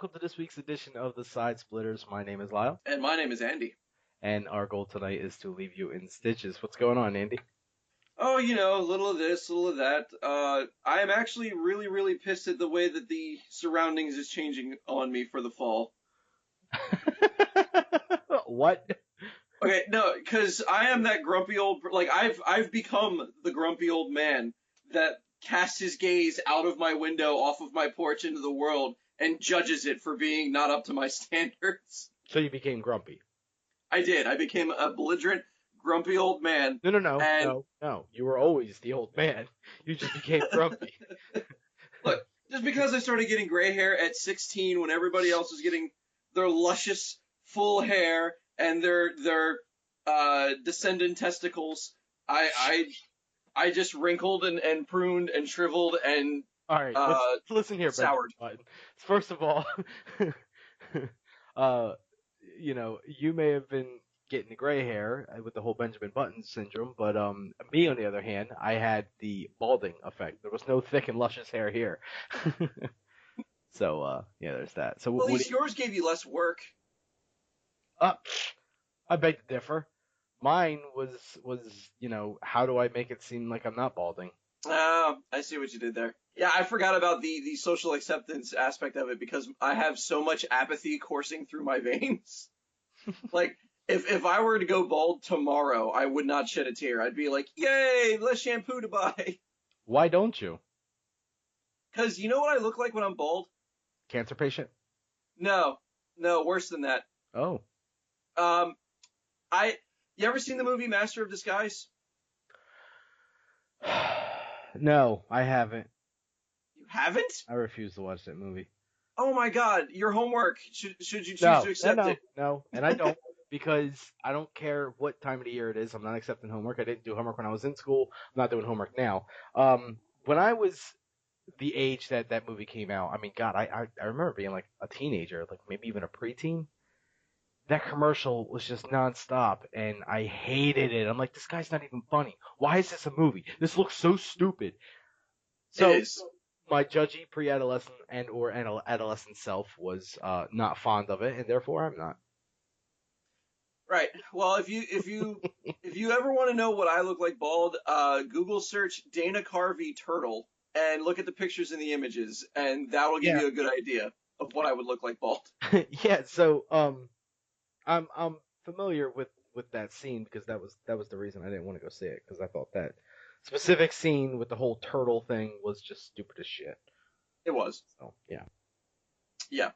welcome to this week's edition of the Side Splitters. My name is Lyle, And my name is Andy. and our goal tonight is to leave you in stitches. What's going on, Andy? Oh, a little of this, a little of that. I am actually really, really pissed at the way that the surroundings is changing on me for the fall. What? Okay, no, because I am that grumpy old, like I've become the grumpy old man that casts his gaze out of my window, off of my porch into the world, and judges it for being not up to my standards. So you became grumpy? I did. I became a belligerent, grumpy old man. No. You were always the old man. You just became grumpy. Look, just because I started getting gray hair at 16 when everybody else was getting their luscious full hair and their descendant testicles, I just wrinkled and pruned and shriveled and All right, let's listen here, soured. First of all, you may have been getting the gray hair with the whole Benjamin Button syndrome, but me on the other hand, I had the balding effect. There was no thick and luscious hair here. So yeah, there's that. So Well, at least yours gave you less work. I beg to differ. Mine was how do I make it seem like I'm not balding? Oh, I see what you did there. Yeah, I forgot about the social acceptance aspect of it because I have so much apathy coursing through my veins. Like, if I were to go bald tomorrow, I would not shed a tear. I'd be like, yay, less shampoo to buy. Why don't you? Because you know what I look like when I'm bald? Cancer patient? No, worse than that. Oh. You ever seen the movie Master of Disguise? No, I haven't. You haven't? I refuse to watch that movie. Oh my God, your homework. Should you choose to accept it? No, and I don't because I don't care what time of the year it is. I'm not accepting homework. I didn't do homework when I was in school. I'm not doing homework now. When I was the age that that movie came out, I mean, God, I remember being like a teenager, like maybe even a preteen. That commercial was just nonstop, and I hated it. I'm like, this guy's not even funny. Why is this a movie? This looks so stupid. So It is. my judgy pre-adolescent and or adolescent self was not fond of it, and therefore I'm not. Right. Well, if you ever want to know what I look like bald, Google search Dana Carvey turtle and look at the pictures and the images, and that'll give you a good idea of what I would look like bald. Yeah. So I'm familiar with that scene because that was the reason I didn't want to go see it because I thought that specific scene with the whole turtle thing was just stupid as shit. It was. So yeah. Yeah.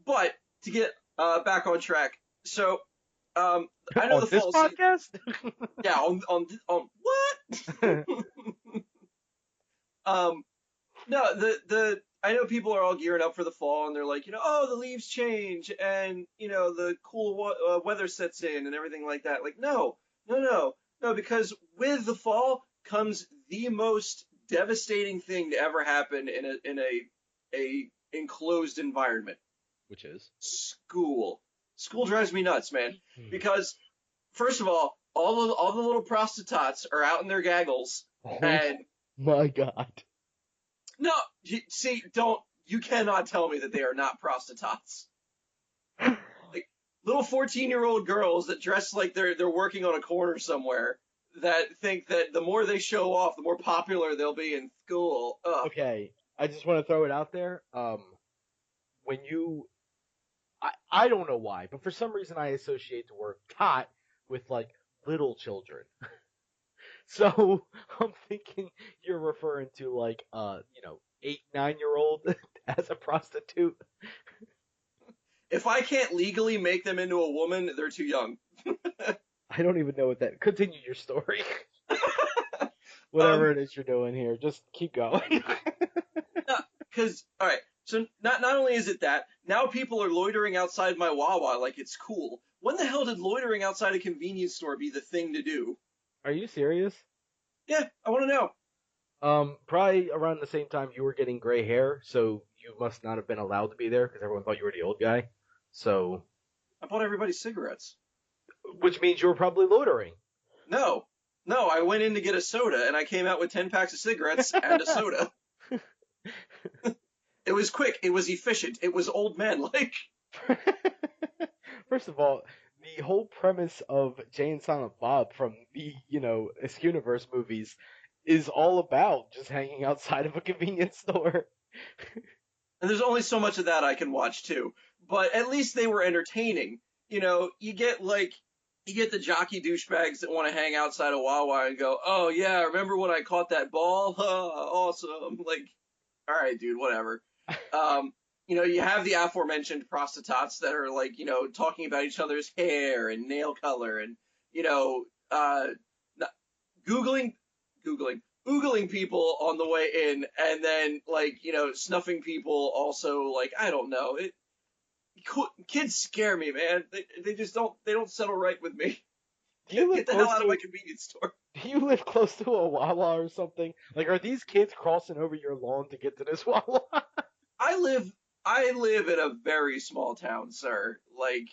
But to get back on track, so I know on the this fall podcast. yeah, on what? No, the I know people are all gearing up for the fall and they're like, oh, the leaves change and the cool weather sets in and everything like that. Like, no, because with the fall comes the most devastating thing to ever happen in a enclosed environment. Which is School. School drives me nuts, man. Because first of all the little prostitutes are out in their gaggles, and my God. no, you cannot tell me that they are not prostitutes. Like little 14-year-old girls that dress like they're working on a corner somewhere that think that the more they show off, the more popular they'll be in school. Ugh. Okay, I just want to throw it out there. When I don't know why, but for some reason I associate the word tot with like little children. So I'm thinking you're referring to like 8, 9-year-old as a prostitute. If I can't legally make them into a woman, they're too young. I don't even know what that. Continue your story. Whatever it is you're doing here, just keep going. Because all right, so not only is it that now people are loitering outside my Wawa like it's cool. When the hell did loitering outside a convenience store be the thing to do? Are you serious? Yeah, I want to know. Probably around the same time you were getting gray hair, so you must not have been allowed to be there because everyone thought you were the old guy. So. I bought everybody cigarettes. Which means you were probably loitering. No, I went in to get a soda and I came out with 10 packs of cigarettes and a soda. It was quick. It was efficient. It was old men. Like, First of all, the whole premise of Jay and Silent Bob from the, Universe movies is all about just hanging outside of a convenience store. and there's only so much of that I can watch too. But at least they were entertaining. You get the jockey douchebags that want to hang outside of Wawa and go, "Oh yeah, remember when I caught that ball? Awesome!" Like, all right, dude, whatever. Um, you have the aforementioned prostitutes that are like, talking about each other's hair and nail color and, you know, uh, googling, googling, oogling people on the way in, and then like, snuffing people. Also, like, I don't know. Kids scare me, man. They just don't settle right with me. Do you live Get the hell close out of my to convenience store. Do you live close to a Wawa or something? Like, are these kids crossing over your lawn to get to this Wawa? I live I live in a very small town, sir. Like,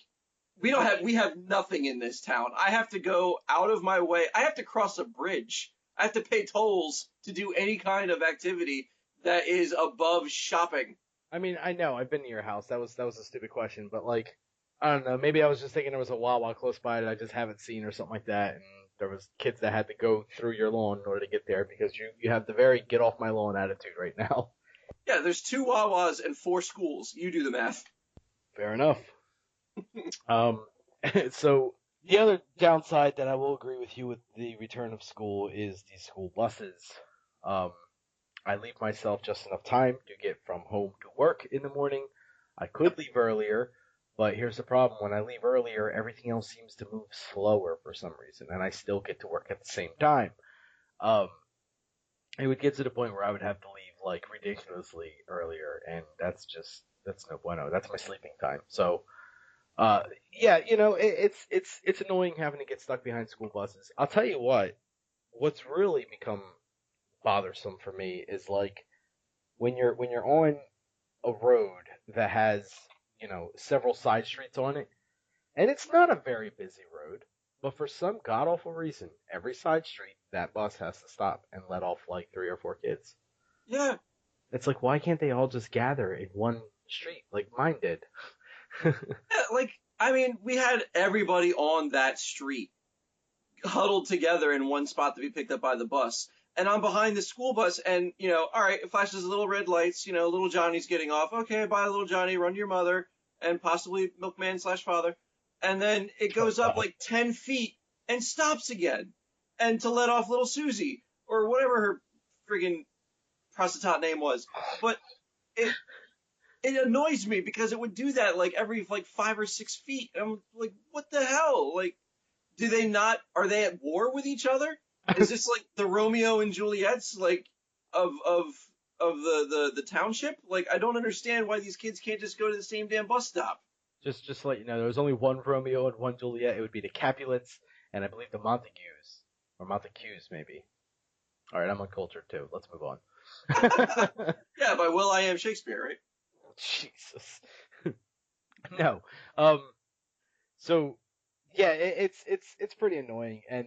we have nothing in this town. I have to go out of my way. I have to cross a bridge. I have to pay tolls to do any kind of activity that is above shopping. I mean, I know I've been to your house. That was a stupid question, but like, I don't know. Maybe I was just thinking there was a Wawa close by that I just haven't seen or something like that, and there was kids that had to go through your lawn in order to get there because you have the very get off my lawn attitude right now. Yeah, there's two Wawas and four schools. You do the math. Fair enough. Um, so the other downside that I will agree with you with the return of school is the school buses. Um, I leave myself just enough time to get from home to work in the morning. I Yep. could leave earlier, but here's the problem. When I leave earlier, everything else seems to move slower for some reason, and I still get to work at the same time. Um, it would get to the point where I would have to leave like ridiculously earlier, and that's no bueno. That's my sleeping time. So, uh, yeah, it's annoying having to get stuck behind school buses. I'll tell you what's really become bothersome for me is like when you're on a road that has, several side streets on it, and it's not a very busy road, but for some god awful reason, every side street that bus has to stop and let off like three or four kids. Yeah. It's like, why can't they all just gather in one street like mine did? Yeah, like, I mean, we had everybody on that street huddled together in one spot to be picked up by the bus. And I'm behind the school bus, and all right, it flashes little red lights. Little Johnny's getting off. Okay, bye, little Johnny. Run to your mother and possibly milkman slash father. And then it Oh goes up God. like 10 feet and stops again, and to let off little Susie or whatever her friggin' prostitute name was. But it it annoys me because it would do that like every like 5 or 6 feet. And I'm like, what the hell? Like, do they not? Are they at war with each other? Is this like the Romeo and Juliet's like of the township? Like, I don't understand why these kids can't just go to the same damn bus stop. Just to let you know, there was only one Romeo and one Juliet. It would be the Capulets and I believe the Montagues or Montagues maybe. All right, I'm uncultured too. Let's move on. Yeah, by Will I Am Shakespeare, right? Jesus. No. Um. So yeah, it's pretty annoying, and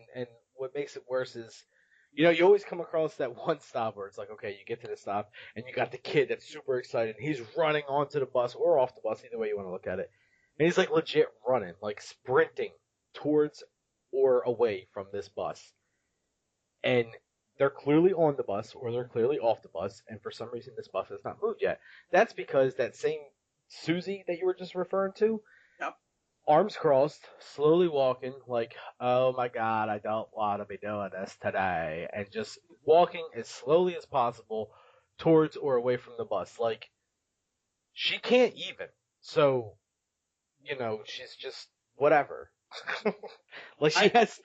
what makes it worse is, you always come across that one stop where it's like, okay, you get to the stop, and you got the kid that's super excited, and he's running onto the bus or off the bus, either way you want to look at it, and he's like legit running, like sprinting towards or away from this bus, and they're clearly on the bus or they're clearly off the bus, and for some reason this bus has not moved yet. That's because that same Susie that you were just referring to, Yep. arms crossed, slowly walking, like, oh my god, I don't want to be doing this today, and just walking as slowly as possible towards or away from the bus. Like, she can't even. So, she's just whatever. Like, she I has.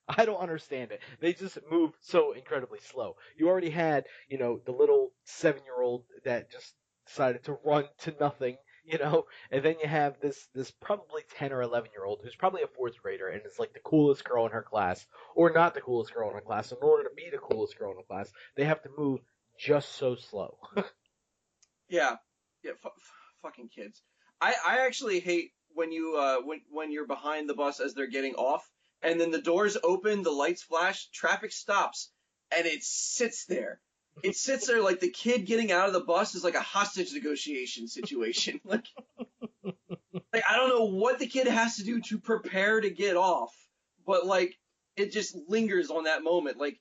I don't understand it. They just move so incredibly slow. You already had, the little 7-year-old that just decided to run to nothing, and then you have this probably 10 or 11-year-old who's probably a fourth grader and is like the coolest girl in her class, or not the coolest girl in her class. In order to be the coolest girl in the class, they have to move just so slow. Yeah, yeah, fucking kids. I actually hate when when you're behind the bus as they're getting off, and then the doors open, the lights flash, traffic stops, and it sits there. it sits there like the kid getting out of the bus is like a hostage negotiation situation. Like I don't know what the kid has to do to prepare to get off, but like it just lingers on that moment. Like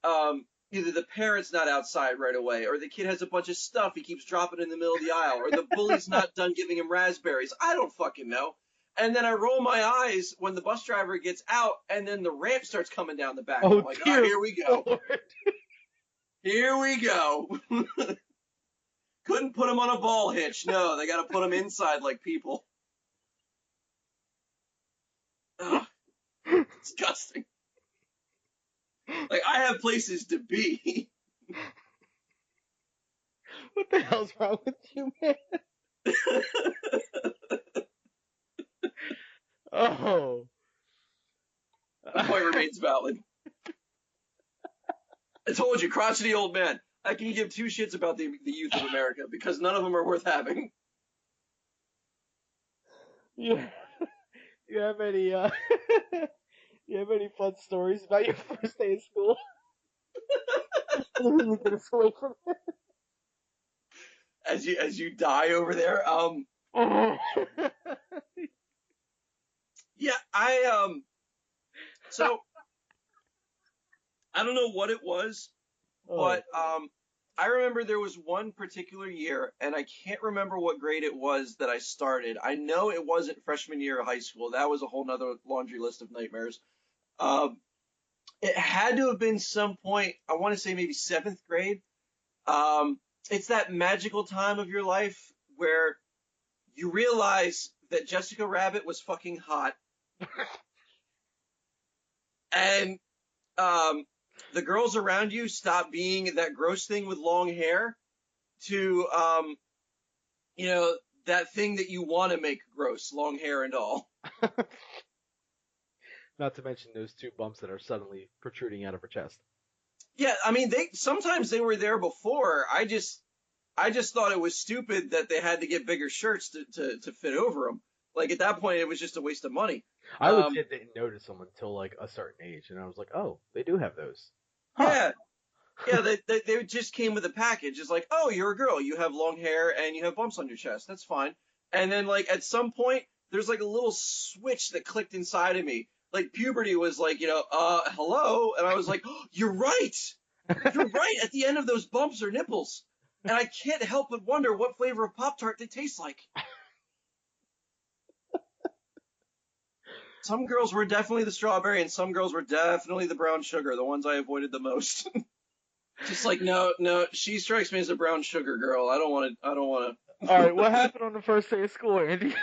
either the parent's not outside right away, or the kid has a bunch of stuff he keeps dropping in the middle of the aisle, or the bully's not done giving him raspberries. I don't fucking know. And then I roll my eyes when the bus driver gets out, and then the ramp starts coming down the back, and Oh I'm like, ah, dear here we go. Lord. Here we go. Couldn't put him on a ball hitch. No, they got to put him inside like people. Ugh, disgusting. Like, I have places to be. What the hell's wrong with you, man? Oh. The point remains valid. I told you, crotchety old man. I can give two shits about the youth of America because none of them are worth having. You, you have any you have any fun stories about your first day of school? Anything you get us away from As you die over there. it? Yeah, so I don't know what it was, but I remember there was one particular year, and I can't remember what grade it was that I started. I know it wasn't freshman year of high school. That was a whole nother laundry list of nightmares. Um, it had to have been some point, I want to say maybe seventh grade. Um, it's that magical time of your life where you realize that Jessica Rabbit was fucking hot, and um, the girls around you stop being that gross thing with long hair to, that thing that you want to make gross, long hair and all. Not to mention those two bumps that are suddenly protruding out of her chest. Yeah, I mean, sometimes they were there before. I just thought it was stupid that they had to get bigger shirts to fit over them. Like at that point, it was just a waste of money. I would Um, say didn't notice them until like a certain age, and I was like, oh, they do have those. Huh. yeah, yeah, they just came with a package. It's like, oh, you're a girl, you have long hair and you have bumps on your chest. That's fine. And then like at some point, there's like a little switch that clicked inside of me. Like puberty was like, hello, and I was like, oh, you're right. You're right. At the end of those bumps are nipples. And I can't help but wonder what flavor of Pop-Tart they taste like. Some girls were definitely the strawberry, and some girls were definitely the brown sugar, the ones I avoided the most. Just like, no, she strikes me as a brown sugar girl. I don't want All right, to. what happened on the first day of school, Andy?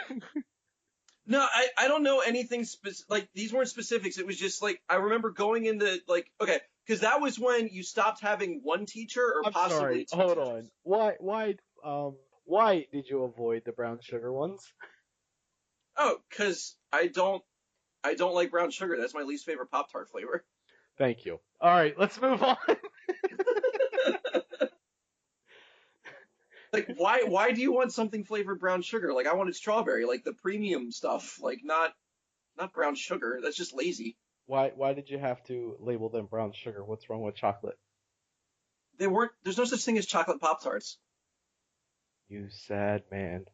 No, I don't know anything like these weren't specifics. It was just like I remember going into like okay, because that was when you stopped having one teacher or I'm possibly sorry. two Hold teachers. on. Why did you avoid the brown sugar ones? Oh, because I don't like brown sugar. That's my least favorite Pop Tart flavor. Thank you. All right, let's move on. Like why do you want something flavored brown sugar? Like I wanted strawberry, like the premium stuff, like not brown sugar. That's just lazy. Why did you have to label them brown sugar? What's wrong with chocolate? They weren't. There's no such thing as chocolate Pop Tarts. You sad man.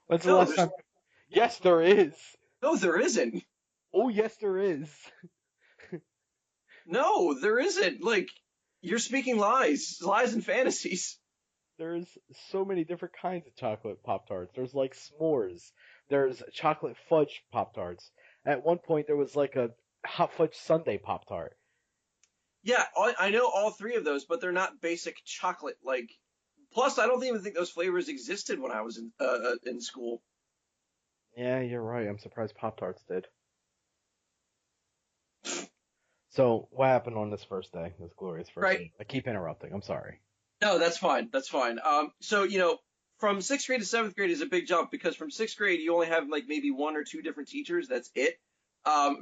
When's the No, last there's time? Yes, there is. no, there isn't. Oh, yes, there is. No, there isn't. Like you're speaking lies and fantasies. There's so many different kinds of chocolate Pop Tarts. There's like s'mores. There's chocolate fudge Pop Tarts. At one point, there was like a hot fudge sundae Pop Tart. Yeah, I know all three of those, but they're not basic chocolate. Like, plus, I don't even think those flavors existed when I was in school. Yeah, you're right. I'm surprised Pop Tarts did. So, what happened on this first day? This glorious first Right? day? I keep interrupting. I'm sorry. No, that's fine. That's fine. So from sixth grade to seventh grade is a big jump because from sixth grade you only have like maybe one or two different teachers. That's it.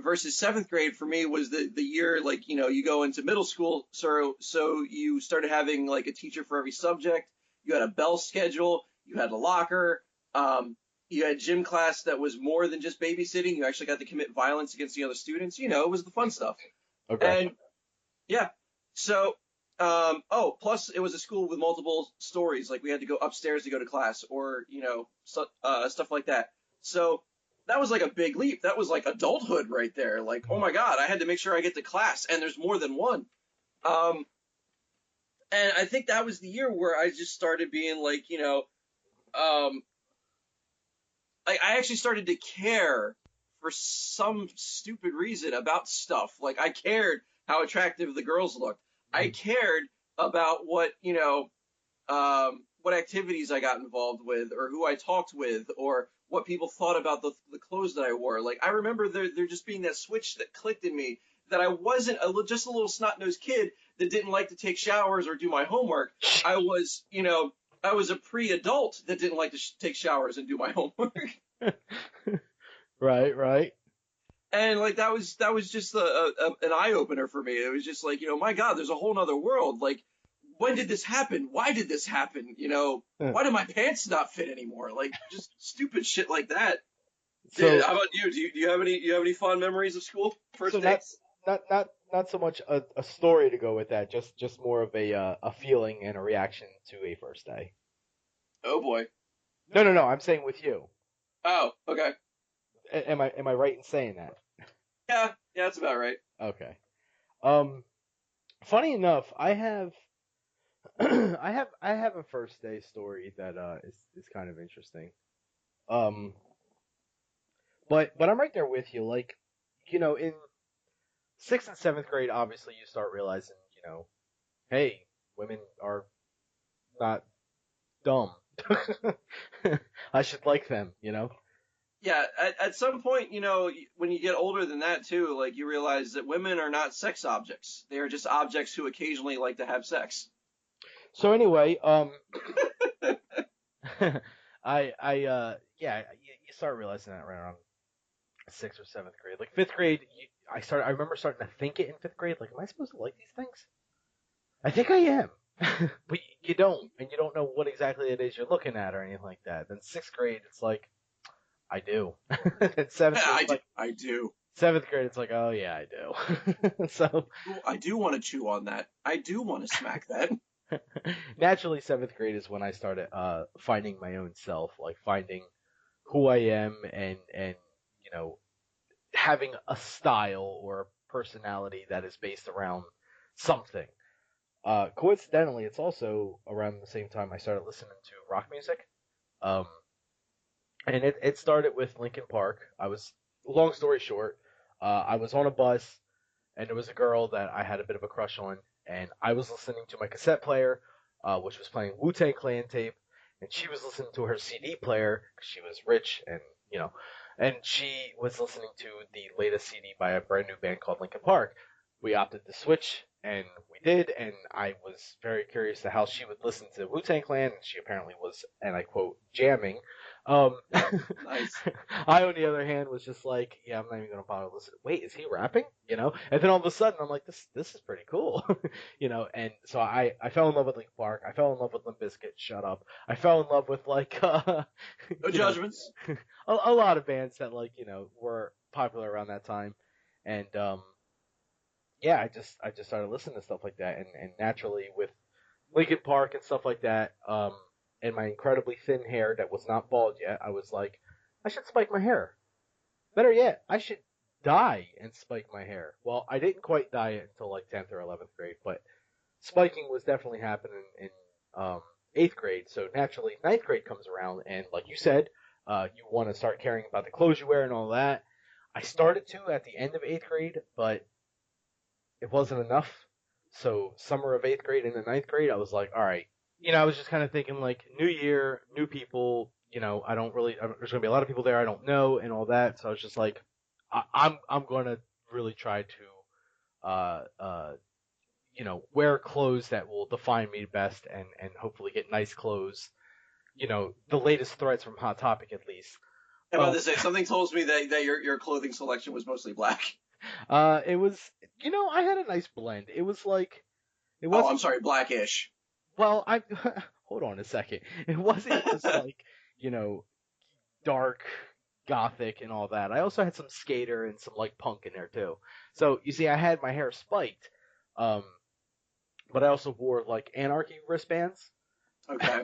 Versus seventh grade for me was the year like you go into middle school, so you started having like a teacher for every subject. You had a bell schedule. You had a locker. You had gym class that was more than just babysitting. You actually got to commit violence against the other students. It was the fun stuff. Okay. And yeah, so Plus it was a school with multiple stories. Like we had to go upstairs to go to class, or stuff like that. So that was like a big leap. That was like adulthood right there. Like, oh my God, I had to make sure I get to class, and there's more than one. Um, and I think that was the year where I just started being like, um, I actually started to care for some stupid reason about stuff. Like I cared how attractive the girls looked. I cared about what activities I got involved with, or who I talked with, or what people thought about the clothes that I wore. Like I remember there just being that switch that clicked in me that I wasn't just a little snot nosed kid that didn't like to take showers or do my homework. I was, I was a pre-adult that didn't like to take showers and do my homework. Right, right. And like that was just an eye opener for me. It was just like, my God, there's a whole nother world. Like, when did this happen? Why did this happen? Why do my pants not fit anymore? Like, just stupid shit like that. Dude, So how about you? Do you have any fond memories of school? so First not dates? not so much a story to go with that, just more of a feeling and a reaction to a first day. Oh boy. No, no, no. I'm saying with you. Oh, okay. Am I right in saying that? Yeah, yeah, that's about right. Okay. Um, funny enough, I have I have a first day story that is kind of interesting. Um, but I'm right there with you. Like, in sixth and seventh grade, obviously you start realizing, hey, women are not dumb. I should like them. Yeah, at some point, when you get older than that too, like you realize that women are not sex objects. They are just objects who occasionally like to have sex. So anyway, yeah, you start realizing that right around sixth or seventh grade. Like fifth grade, I remember starting to think it in fifth grade. Like, am I supposed to like these things? I think I am. But you don't, and you don't know what exactly it is you're looking at or anything like that. Then sixth grade, it's like I do. And seventh grade, I it's do. like I do. seventh grade, it's like, oh yeah, I do. So I do want to chew on that. I do want to smack that. naturally, seventh grade is when I started finding my own self, like finding who I am, and you know having a style or a personality that is based around something. Coincidentally, it's also around the same time I started listening to rock music. Um, and it started with Linkin Park. Long story short, I was on a bus and there was a girl that I had a bit of a crush on, and I was listening to my cassette player, which was playing Wu Tang Clan tape, and she was listening to her CD player because she was rich, and she was listening to the latest CD by a brand new band called Linkin Park. We opted to switch, and we did, and I was very curious to how she would listen to Wu Tang Clan, and she apparently was, and I quote, jamming. Um, Nice. I, on the other hand, was just like, yeah, I'm not even gonna bother listening. Wait, is he rapping? And then all of a sudden, I'm like, this is pretty cool. And so I fell in love with Linkin Park. I fell in love with Limp Bizkit. Shut up. I fell in love with like, No you know, judgments. a lot of bands that like were popular around that time, and yeah, I just started listening to stuff like that, and naturally with Linkin Park and stuff like that, and my incredibly thin hair that was not bald yet, I was like, I should spike my hair. Better yet, I should dye and spike my hair. Well, I didn't quite dye it until like 10th or 11th grade, but spiking was definitely happening in um, 8th grade. So naturally, ninth grade comes around, and like you said, you want to start caring about the clothes you wear and all that. I started to at the end of 8th grade, but it wasn't enough. So summer of 8th grade into ninth grade, I was like, all right. I was just kind of thinking like, new year, new people. There's gonna be a lot of people there I don't know and all that. So I was just like, I'm gonna really try to, uh, uh, wear clothes that will define me best and hopefully get nice clothes. The latest threads from Hot Topic at least. I'm about Um, to say something tells me that your clothing selection was mostly black. it was, I had a nice blend. It was like, it Oh, I'm wasn't. sorry, blackish. Well, I hold on a second. It wasn't just like, you know, dark gothic and all that. I also had some skater and some like punk in there too. So, you see, I had my hair spiked. Um but I also wore like anarchy wristbands. Okay.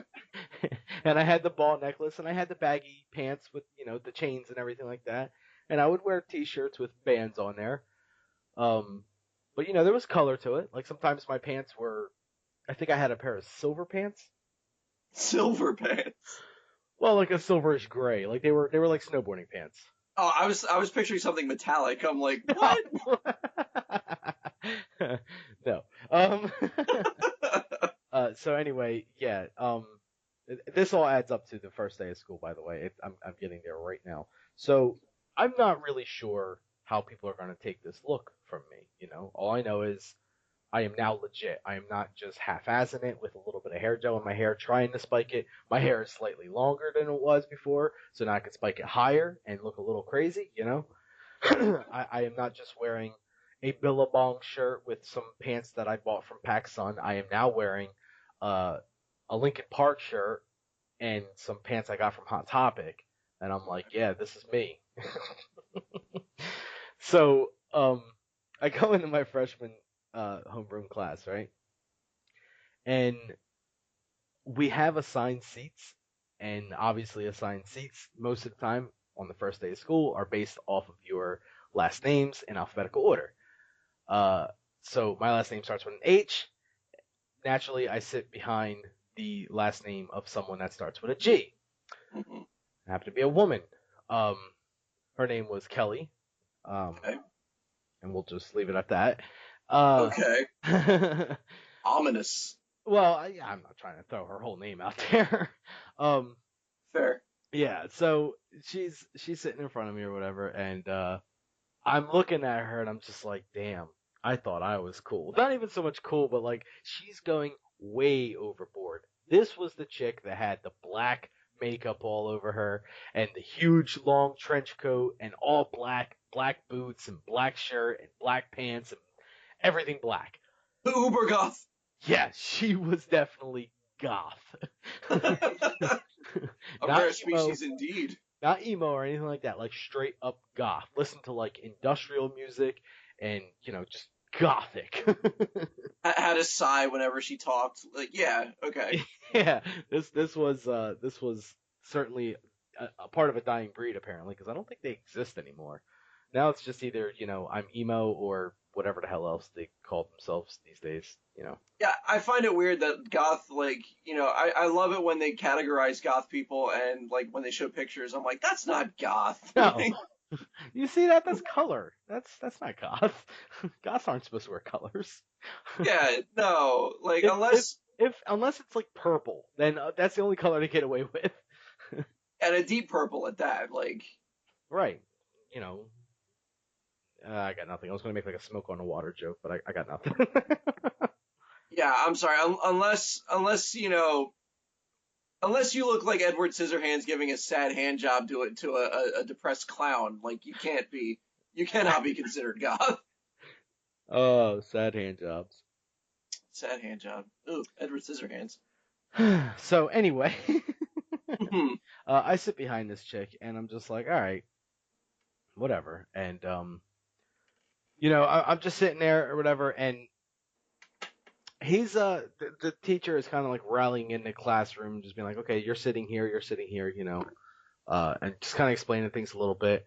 And I had the ball necklace and I had the baggy pants with, the chains and everything like that. And I would wear t-shirts with bands on there. Um, but there was color to it. Like sometimes my pants were, I think I had a pair of silver pants. Silver pants. Well, like a silverish gray. Like they were like snowboarding pants. Oh, I was picturing something metallic. I'm like, No. what? No. So anyway, yeah. This all adds up to the first day of school, by the way. I'm getting there right now. So I'm not really sure how people are going to take this look from me. All I know is I am now legit. I am not just half-assing it with a little bit of hair gel in my hair trying to spike it. My hair is slightly longer than it was before, so now I can spike it higher and look a little crazy. I am not just wearing a Billabong shirt with some pants that I bought from PacSun. I am now wearing uh, a Linkin Park shirt and some pants I got from Hot Topic, and I'm like, yeah, this is me. So, I go into my freshman homeroom class, right? And we have assigned seats, and obviously assigned seats most of the time on the first day of school are based off of your last names in alphabetical order. Uh, so my last name starts with an H. Naturally, I sit behind the last name of someone that starts with a G. Mhm. I happen to be a woman. Um, her name was Kelly. Um, Okay. and we'll just leave it at that. Uh, Okay. Ominous. well, I'm not trying to throw her whole name out there. um, Fair. yeah, so she's sitting in front of me or whatever, and I'm looking at her and I'm just like, damn, I thought I was cool. Not even so much cool, but like she's going way overboard. This was the chick that had the black makeup all over her and the huge long trench coat and all black boots and black shirt and black pants and everything black. The Uber goth. Yeah, she was definitely goth. A Not rare emo, species indeed. not emo or anything like that, like straight up goth. Listen to like industrial music and, just gothic. Had a sigh whenever she talked. Like, yeah, okay. Yeah, this was certainly a part of a dying breed apparently because I don't think they exist anymore. Now it's just either, I'm emo or whatever the hell else they call themselves these days. Yeah, I find it weird that goth, like, I love it when they categorize goth people and, like, when they show pictures, I'm like, that's not goth. No. You see that? That's color. That's not goth. Goths aren't supposed to wear colors. Yeah, no, like, If if unless, if unless it's like purple, then that's the only color to get away with. and a deep purple at that, like, Right. You know, I got nothing. I was gonna make like a smoke on the water joke, but I got nothing. yeah, I'm sorry, unless you look like Edward Scissorhands giving a sad hand job to a depressed clown, like, you cannot be considered goth. Oh, sad hand jobs. Sad hand job. Ooh, Edward Scissorhands. So anyway, Mhm. I sit behind this chick, and I'm just like, all right, whatever. And I'm just sitting there or whatever, and the teacher is kind of like rallying in the classroom, just being like, okay, you're sitting here, and just kind of explaining things a little bit.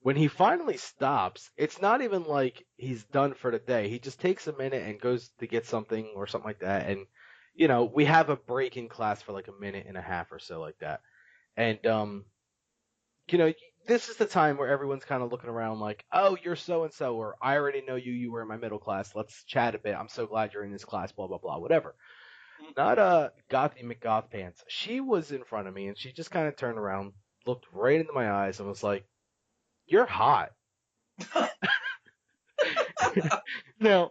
When he finally stops, it's not even like he's done for the day. He just takes a minute and goes to get something or something like that. And, we have a break in class for like a minute and a half or so like that. And, you know, this is the time where everyone's kind of looking around like, oh, you're so and so, or I already know you. You were in my middle class. Let's chat a bit. I'm so glad you're in this class, blah, blah, blah, whatever. Not Gothy McGoth pants. She was in front of me and she just kind of turned around, looked right into my eyes, and was like, you're hot. Now,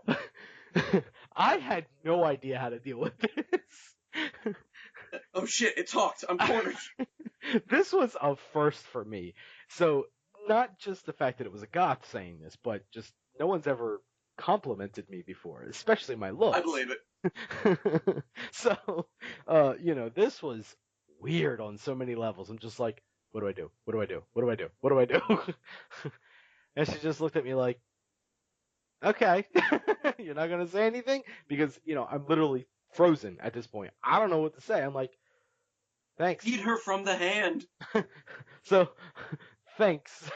I had no idea how to deal with this. Oh shit, it talked. I'm cornered. This was a first for me. So, not just the fact that it was a goth saying this, but just no one's ever complimented me before, especially my I looks. believe it. So, this was weird on so many levels. I'm just like, what do I do? What do I do? What do I do? What do I do? And she just looked at me like, Okay. You're not gonna say anything because I'm literally frozen at this point. I don't know what to say. I'm like, thanks. Eat her from the hand. So, thanks.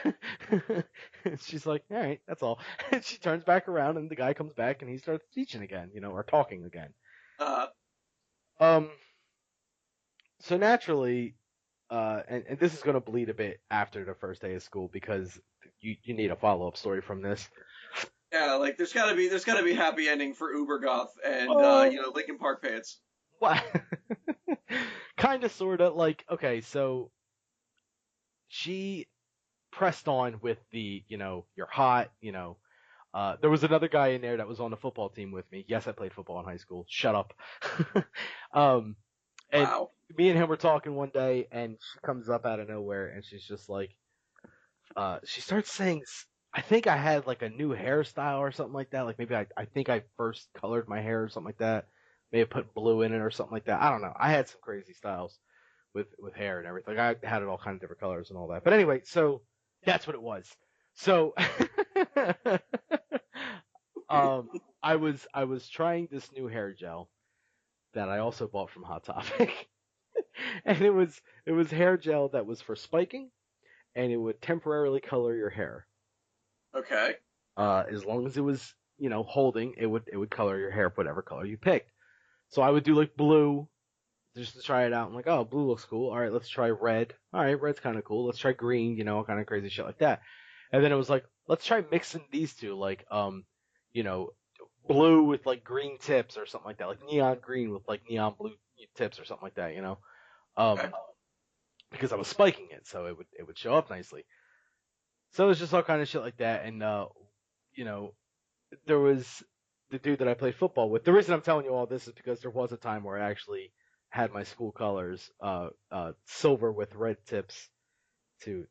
She's like, all right, that's all. And she turns back around, and the guy comes back, and he starts teaching again, or talking again. Uh, Um. So naturally, and this is gonna bleed a bit after the first day of school because you need a follow up story from this. yeah, like there's gotta be happy ending for Uber Goth and Linkin Park pants. What? Kind of, sort of. Like, okay, so she pressed on with you're hot. There was another guy in there that was on the football team with me. Yes, I played football in high school. Shut up. um, and Wow. me and him were talking one day, and she comes up out of nowhere, and she's just like, she starts saying, I think I had like a new hairstyle or something like that. Like maybe I think I first colored my hair or something like that. May have put blue in it or something like that. I don't know. I had some crazy styles with hair and everything. I had it all kind of different colors and all that. But anyway, so that's what it was. So um I was trying this new hair gel that I also bought from Hot Topic. And it was hair gel that was for spiking, and it would temporarily color your hair. Okay. As long as it was, holding, it would color your hair whatever color you picked. So I would do like blue just to try it out. I'm like, oh, blue looks cool. All right, let's try red. All right, red's kind of cool. Let's try green. Kind of crazy shit like that. And then it was like, let's try mixing these two, like you know, blue with like green tips or something like that, like neon green with like neon blue tips or something like that. Okay. Um, because I was spiking it, so it would show up nicely. So it was just all kind of shit like that, and you know, there was the dude that I played football with. The reason I'm telling you all this is because there was a time where I actually had my school colors, silver with red tips to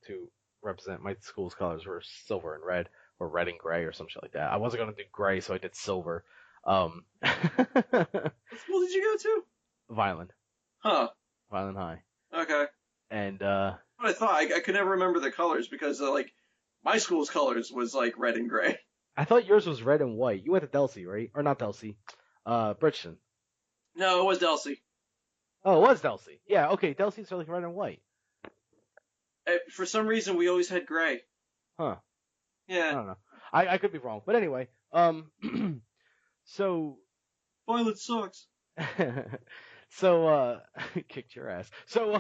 represent my school's colors were silver and red, or red and gray or some shit like that. I wasn't gonna do gray, so I did silver. Um, What school did you go to? Violent, Huh. Violent High, Okay. and What I thought I could never remember the colors because like my school's colors was like red and gray. I thought yours was red and white. You went to Delsey, right? Or not Delsey? Bridgeton. No, it was Delsey. Oh, it was Delsey. Yeah, okay. Delsey's are like red and white. For some reason, we always had gray. Huh. I Yeah. don't know. I could be wrong, but anyway. So Violet sucks. so kicked your ass. So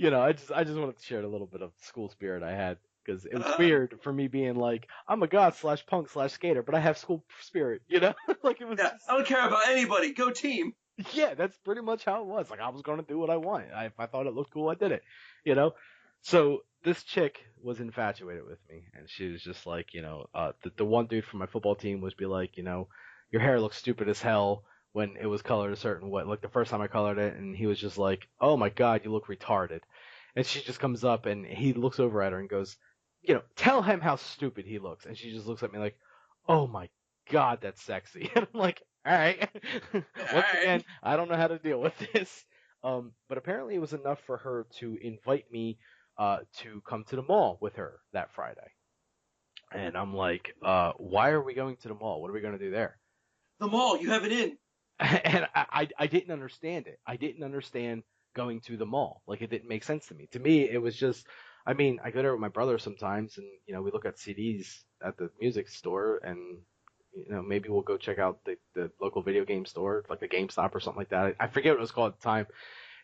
I just wanted to share a little bit of school spirit I had because it was Uh, weird for me being like I'm a goth slash punk slash skater, but I have school spirit. Like it was yeah. just I don't care about anybody. Go team. yeah, that's pretty much how it was. Like I was gonna do what I wanted. If I thought it looked cool, I did it. You know. So this chick was infatuated with me, and she was just like, the one dude from my football team was be like, your hair looks stupid as hell when it was colored a certain way. Like the first time I colored it, and he was just like, oh my god, you look retarded. And she just comes up, and he looks over at her and goes, tell him how stupid he looks. And she just looks at me like, oh my god, that's sexy. And I'm like, all right. All Once right. again, I don't know how to deal with this. But apparently it was enough for her to invite me to come to the mall with her that Friday. And I'm like, why are we going to the mall? What are we going to do there? The mall. You have it in. And I didn't understand it. I didn't understand going to the mall. Like it didn't make sense to me. To me, it was just, I mean, I go there with my brother sometimes, and we look at CDs at the music store, and maybe we'll go check out the local video game store, like the GameStop or something like that. I forget what it was called at the time.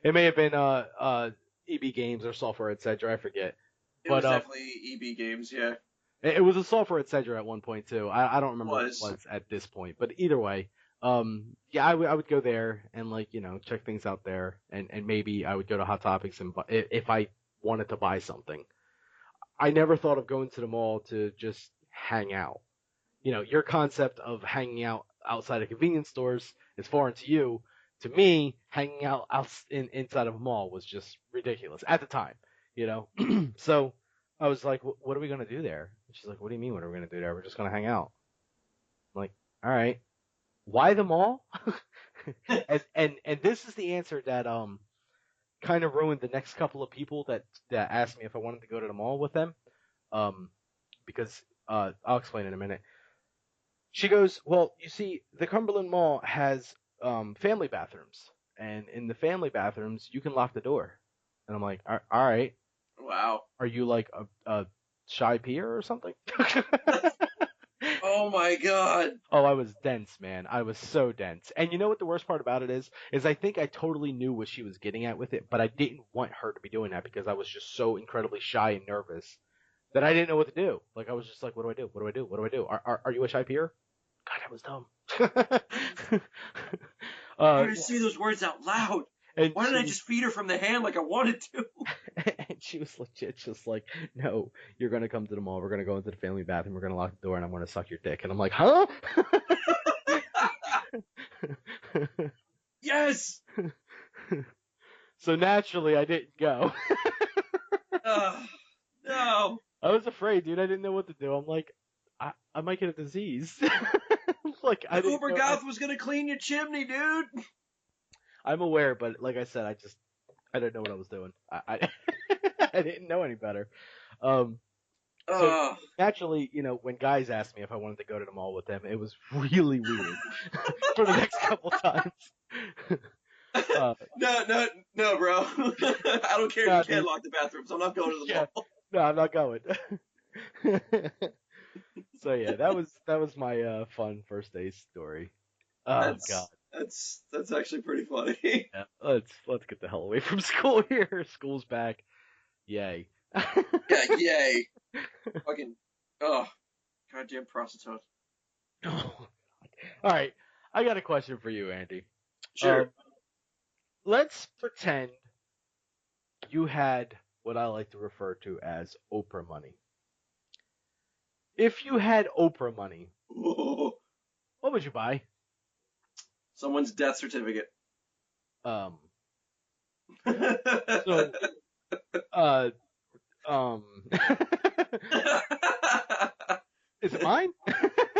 It may have been EB Games or Software Etc. I forget. It But was definitely EB Games. Yeah. it was a Software Etc. at one point too. I don't remember what it Was. was at this point, but either way, yeah, I would go there and like check things out there, and maybe I would go to Hot Topics and if I wanted to buy something. I never thought of going to the mall to just hang out. Your concept of hanging out outside of convenience stores is foreign to you. To me, hanging out inside of a mall was just ridiculous at the time. You know, so I was like, "What are we gonna do there?" And she's like, "What do you mean? What are we gonna do there? We're just gonna hang out." I'm like, "All right, why the mall?" And this is the answer that kind of ruined the next couple of people that asked me if I wanted to go to the mall with them. Um, because I'll explain in a minute. She goes, well, you see, the Cumberland Mall has family bathrooms, and in the family bathrooms, you can lock the door. And I'm like, all right, Wow. are you like a shy peer or something? Oh my God. Oh, I was dense, man. I was so dense. And you know what the worst part about it is? Is I think I totally knew what she was getting at with it, but I didn't want her to be doing that because I was just so incredibly shy and nervous that I didn't know what to do. Like I was just like, what do I do? What do I do? What do I do? Are you a shy peer? God, I was dumb. Why uh, did I say those words out loud? and Why didn't I just feed her from the hand like I wanted to? and she was legit just like, no, you're gonna come to the mall. We're gonna go into the family bathroom. We're gonna lock the door, and I'm gonna suck your dick. And I'm like, huh? Yes. So naturally, I didn't go. No. I was afraid, dude. I didn't know what to do. I'm like, I might get a disease. Like I The didn't Uber know. goth was gonna clean your chimney, dude. I'm aware, but like I said, I didn't know what I was doing. I didn't know any better. Um, so Uh, naturally, when guys asked me if I wanted to go to the mall with them, it was really weird for the next couple times. Uh, no, no, no, bro. I don't care if you nah, can't dude. lock the bathrooms. I'm not going to the Yeah, mall. no, I'm not going. So yeah, that was my fun first day story. Oh God. That's actually pretty funny. Yeah, let's get the hell away from school here. School's back. Yay. Yeah, yay. Fucking, oh, goddamn prostitute. Oh, all right, I got a question for you, Andy. Sure. Um, let's pretend you had what I like to refer to as Oprah money. If you had Oprah money, Whoa. what would you buy? Someone's death certificate. Um, no, so, uh, um, is it mine?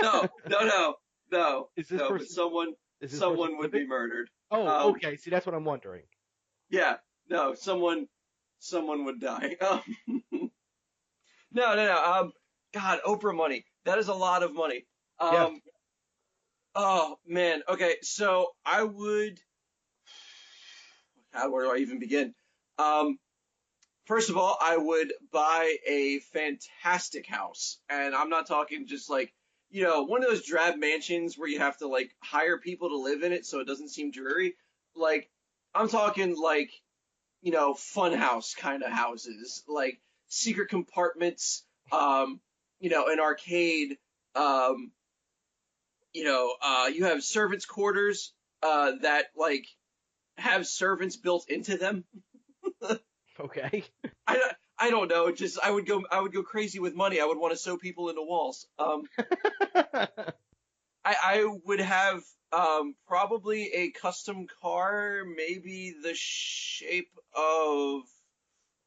no, no, no, Is this no. But person is this person someone would living? be murdered. Oh, Um, okay. See, that's what I'm wondering. yeah, no, someone would die. No, no, no. God, Oprah money. That is a lot of money. Yes. Um, oh man. Okay, so I would. God, where do I even begin? Um, First of all, I would buy a fantastic house, and I'm not talking just like one of those drab mansions where you have to like hire people to live in it so it doesn't seem dreary. Like I'm talking like fun house kind of houses, like secret compartments, an arcade, um, you have servants' quarters that like have servants built into them. Okay. I don't know. Just I would go crazy with money. I would want to sew people into walls. I would have probably a custom car, maybe the shape of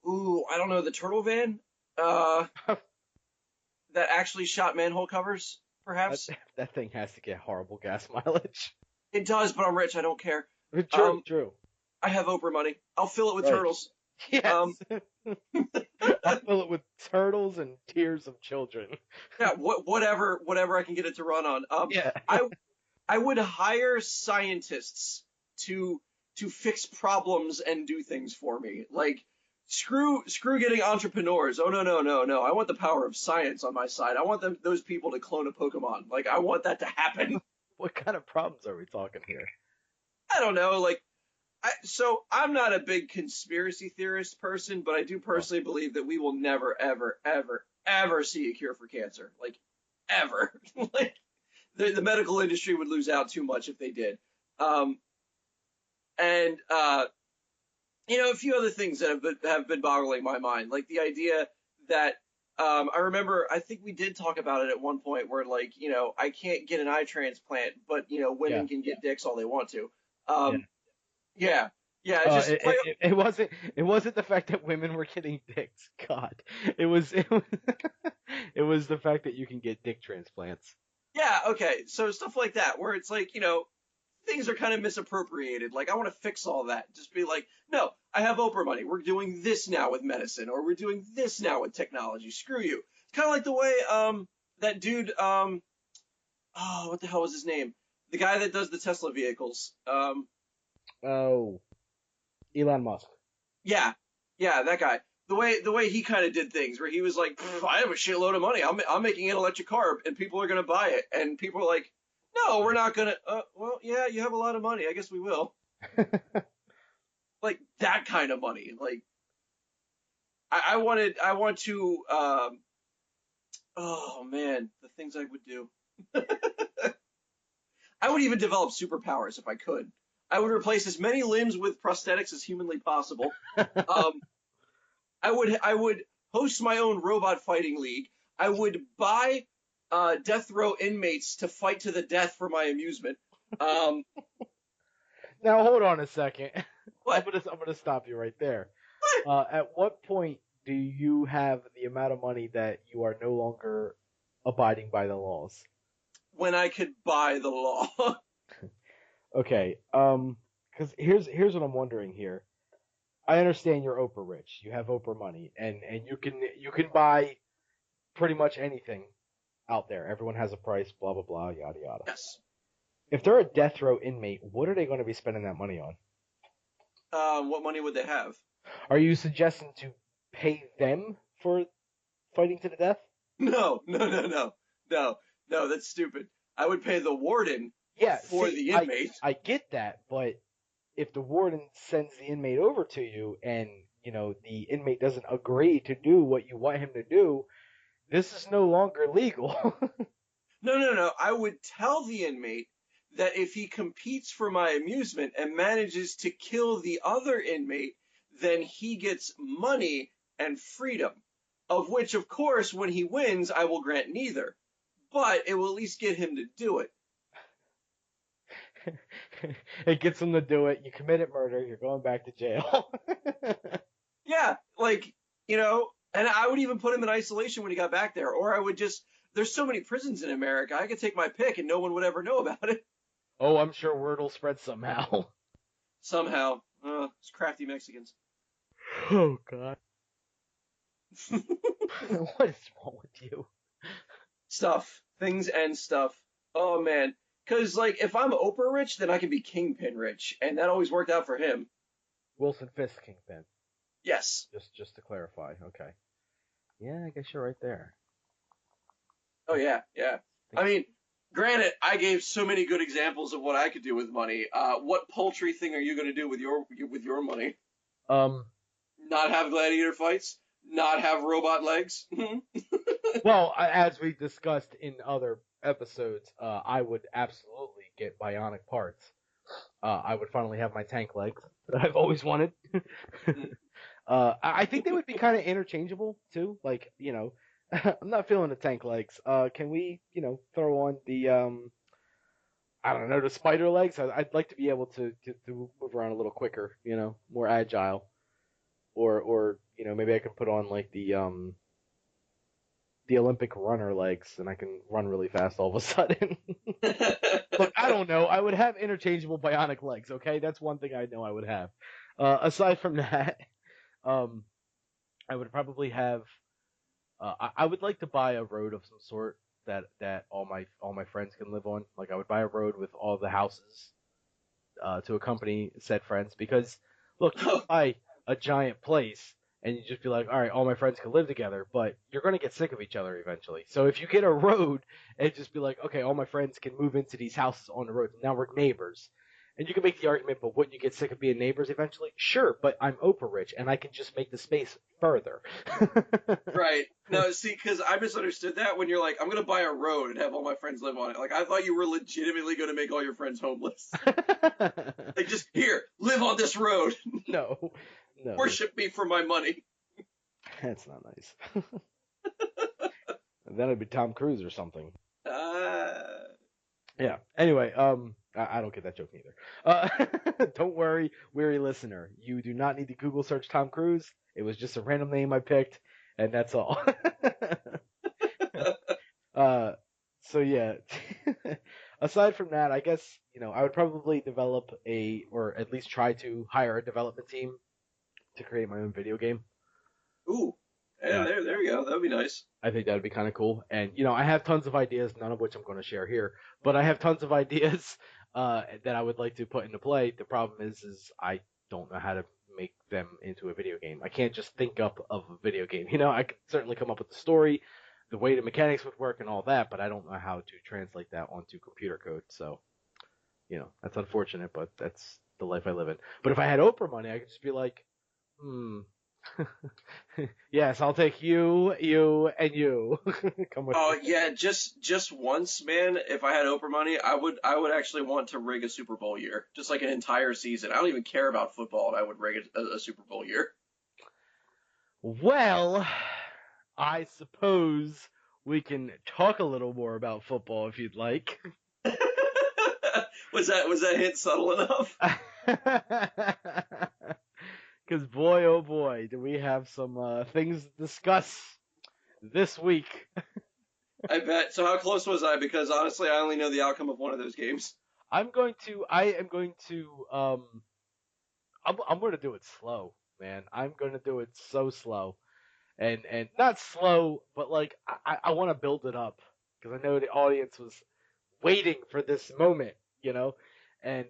I don't know, the turtle van. Uh, that actually shot manhole covers, that, perhaps. that thing has to get horrible gas mileage. It does, but I'm rich. I don't care. True, true. I have Oprah money. I'll fill it with Right. turtles. Yes. Um, I'll fill it with turtles and tears of children. yeah, whatever I can get it to run on. Yeah. I I would hire scientists to to fix problems and do things for me. Like screw getting entrepreneurs. Oh no. I want the power of science on my side. I want those people to clone a Pokemon. Like I want that to happen. What kind of problems are we talking here? I don't know. Like so I'm not a big conspiracy theorist person, but I do Oh, personally believe that we will never, ever, ever, ever see a cure for cancer. Like ever. Like the medical industry would lose out too much if they did. Um, and a few other things that have been boggling my mind, like the idea that I remember I think we did talk about it at one point where like I can't get an eye transplant, but yeah, women can get dicks all they want to. yeah. Yeah, yeah, just play. It wasn't the fact that women were getting dicks. God, it was it was the fact that you can get dick transplants. Yeah, okay, so stuff like that where it's like things are kind of misappropriated. Like, I want to fix all that. Just be like, no, I have Oprah money. We're doing this now with medicine, or we're doing this now with technology. Screw you. It's kind of like the way that dude oh, what the hell was his name? The guy that does the Tesla vehicles. Oh, Elon Musk. Yeah, yeah, that guy. The way he kind of did things, where he was like, I have a shitload of money. I'm making an electric car, and people are gonna buy it. And people are like, no, we're not gonna. Well, yeah, you have a lot of money. I guess we will. Like that kind of money. Like I want to. Oh man, the things I would do. I would even develop superpowers if I could. I would replace as many limbs with prosthetics as humanly possible. Um, I would host my own robot fighting league. I would buy death row inmates to fight to the death for my amusement. Um, Now hold on a second. I'm what? gonna stop you right there. At what point do you have the amount of money that you are no longer abiding by the laws? When I could buy the law. Okay. Because here's what I'm wondering here. I understand you're Oprah rich. You have Oprah money, and you can buy pretty much anything out there. Everyone has a price. Blah blah blah. Yada yada. Yes. If they're a death row inmate, what are they going to be spending that money on? What money would they have? Are you suggesting to pay them for fighting to the death? No, no, no, no, no, no. That's stupid. I would pay the warden Yeah, for see, the I inmate. I get that, but if the warden sends the inmate over to you and, the inmate doesn't agree to do what you want him to do, this is no longer legal. No, no, no. I would tell the inmate that if he competes for my amusement and manages to kill the other inmate, then he gets money and freedom. Of which, of course, when he wins, I will grant neither. But it will at least get him to do it. It gets him to do it. You committed murder. You're going back to jail. Yeah, like, and I would even put him in isolation when he got back there. Or I would just, there's so many prisons in America, I could take my pick and no one would ever know about it. Oh, I'm sure word will spread somehow. Somehow. It's crafty Mexicans. Oh God. What is wrong with you? Stuff, things and stuff. Oh man, because like if I'm Oprah rich, then I can be Kingpin rich, and that always worked out for him. Wilson Fisk Kingpin. Yes. Just to clarify. Okay. Yeah, I guess you're right there. Oh yeah, yeah. I mean, granted, I gave so many good examples of what I could do with money. What paltry thing are you going to do with your money? Um. Not have gladiator fights? Not have robot legs? Well, as we discussed in other episodes, I would absolutely get bionic parts. I would finally have my tank legs that I've always wanted. I think they would be kind of interchangeable too. Like, I'm not feeling the tank legs. Can we, throw on the I don't know, the spider legs? I'd like to be able to move around a little quicker, more agile. Or maybe I could put on like the Olympic runner legs, and I can run really fast all of a sudden. Look, I don't know. I would have interchangeable bionic legs. Okay, that's one thing I know I would have. Aside from that, um, I would probably have. I would like to buy a road of some sort that all my friends can live on. Like I would buy a road with all the houses to accompany said friends because look, you can buy a giant place and you just be like, all right, all my friends can live together, but you're going to get sick of each other eventually. So if you get a road and just be like, okay, all my friends can move into these houses on the road. Now we're neighbors. And you can make the argument, but wouldn't you get sick of being neighbors eventually? Sure, but I'm Oprah rich and I can just make the space further. Right. No, see, because I misunderstood that when you're like, I'm going to buy a road and have all my friends live on it. Like, I thought you were legitimately going to make all your friends homeless. Like, just here, live on this road. No, no, Worship me for my money. that's not nice. Then it'd be Tom Cruise or something. Uh, Yeah. Anyway, I don't get that joke either. Don't worry, weary listener. You do not need to Google search Tom Cruise. It was just a random name I picked, and that's all. uh, so yeah. Aside from that, I guess I would probably develop or at least try to hire a development team to create my own video game. ooh. Yeah, there we go. That'd be nice. I think that'd be kind of cool. And I have tons of ideas, none of which I'm going to share here, but I have tons of ideas that I would like to put into play. The problem is I don't know how to make them into a video game. I can't just think up of a video game. I could certainly come up with the story, the way the mechanics would work, and all that, but I don't know how to translate that onto computer code. So that's unfortunate, but that's the life I live in. But if I had Oprah money, I could just be like, hmm. Yes, I'll take you, and you. Come with me. Oh yeah, just once, man. If I had Oprah money, I would actually want to rig a Super Bowl year, just like an entire season. I don't even care about football, and I would rig a Super Bowl year. Well, I suppose we can talk a little more about football if you'd like. Was that hint subtle enough? Because boy, oh boy, do we have some things to discuss this week. I bet. So how close was I? Because honestly, I only know the outcome of one of those games. I am going to, I'm going to do it slow, man. I'm going to do it so slow. And not slow, but like I want to build it up because I know the audience was waiting for this moment, and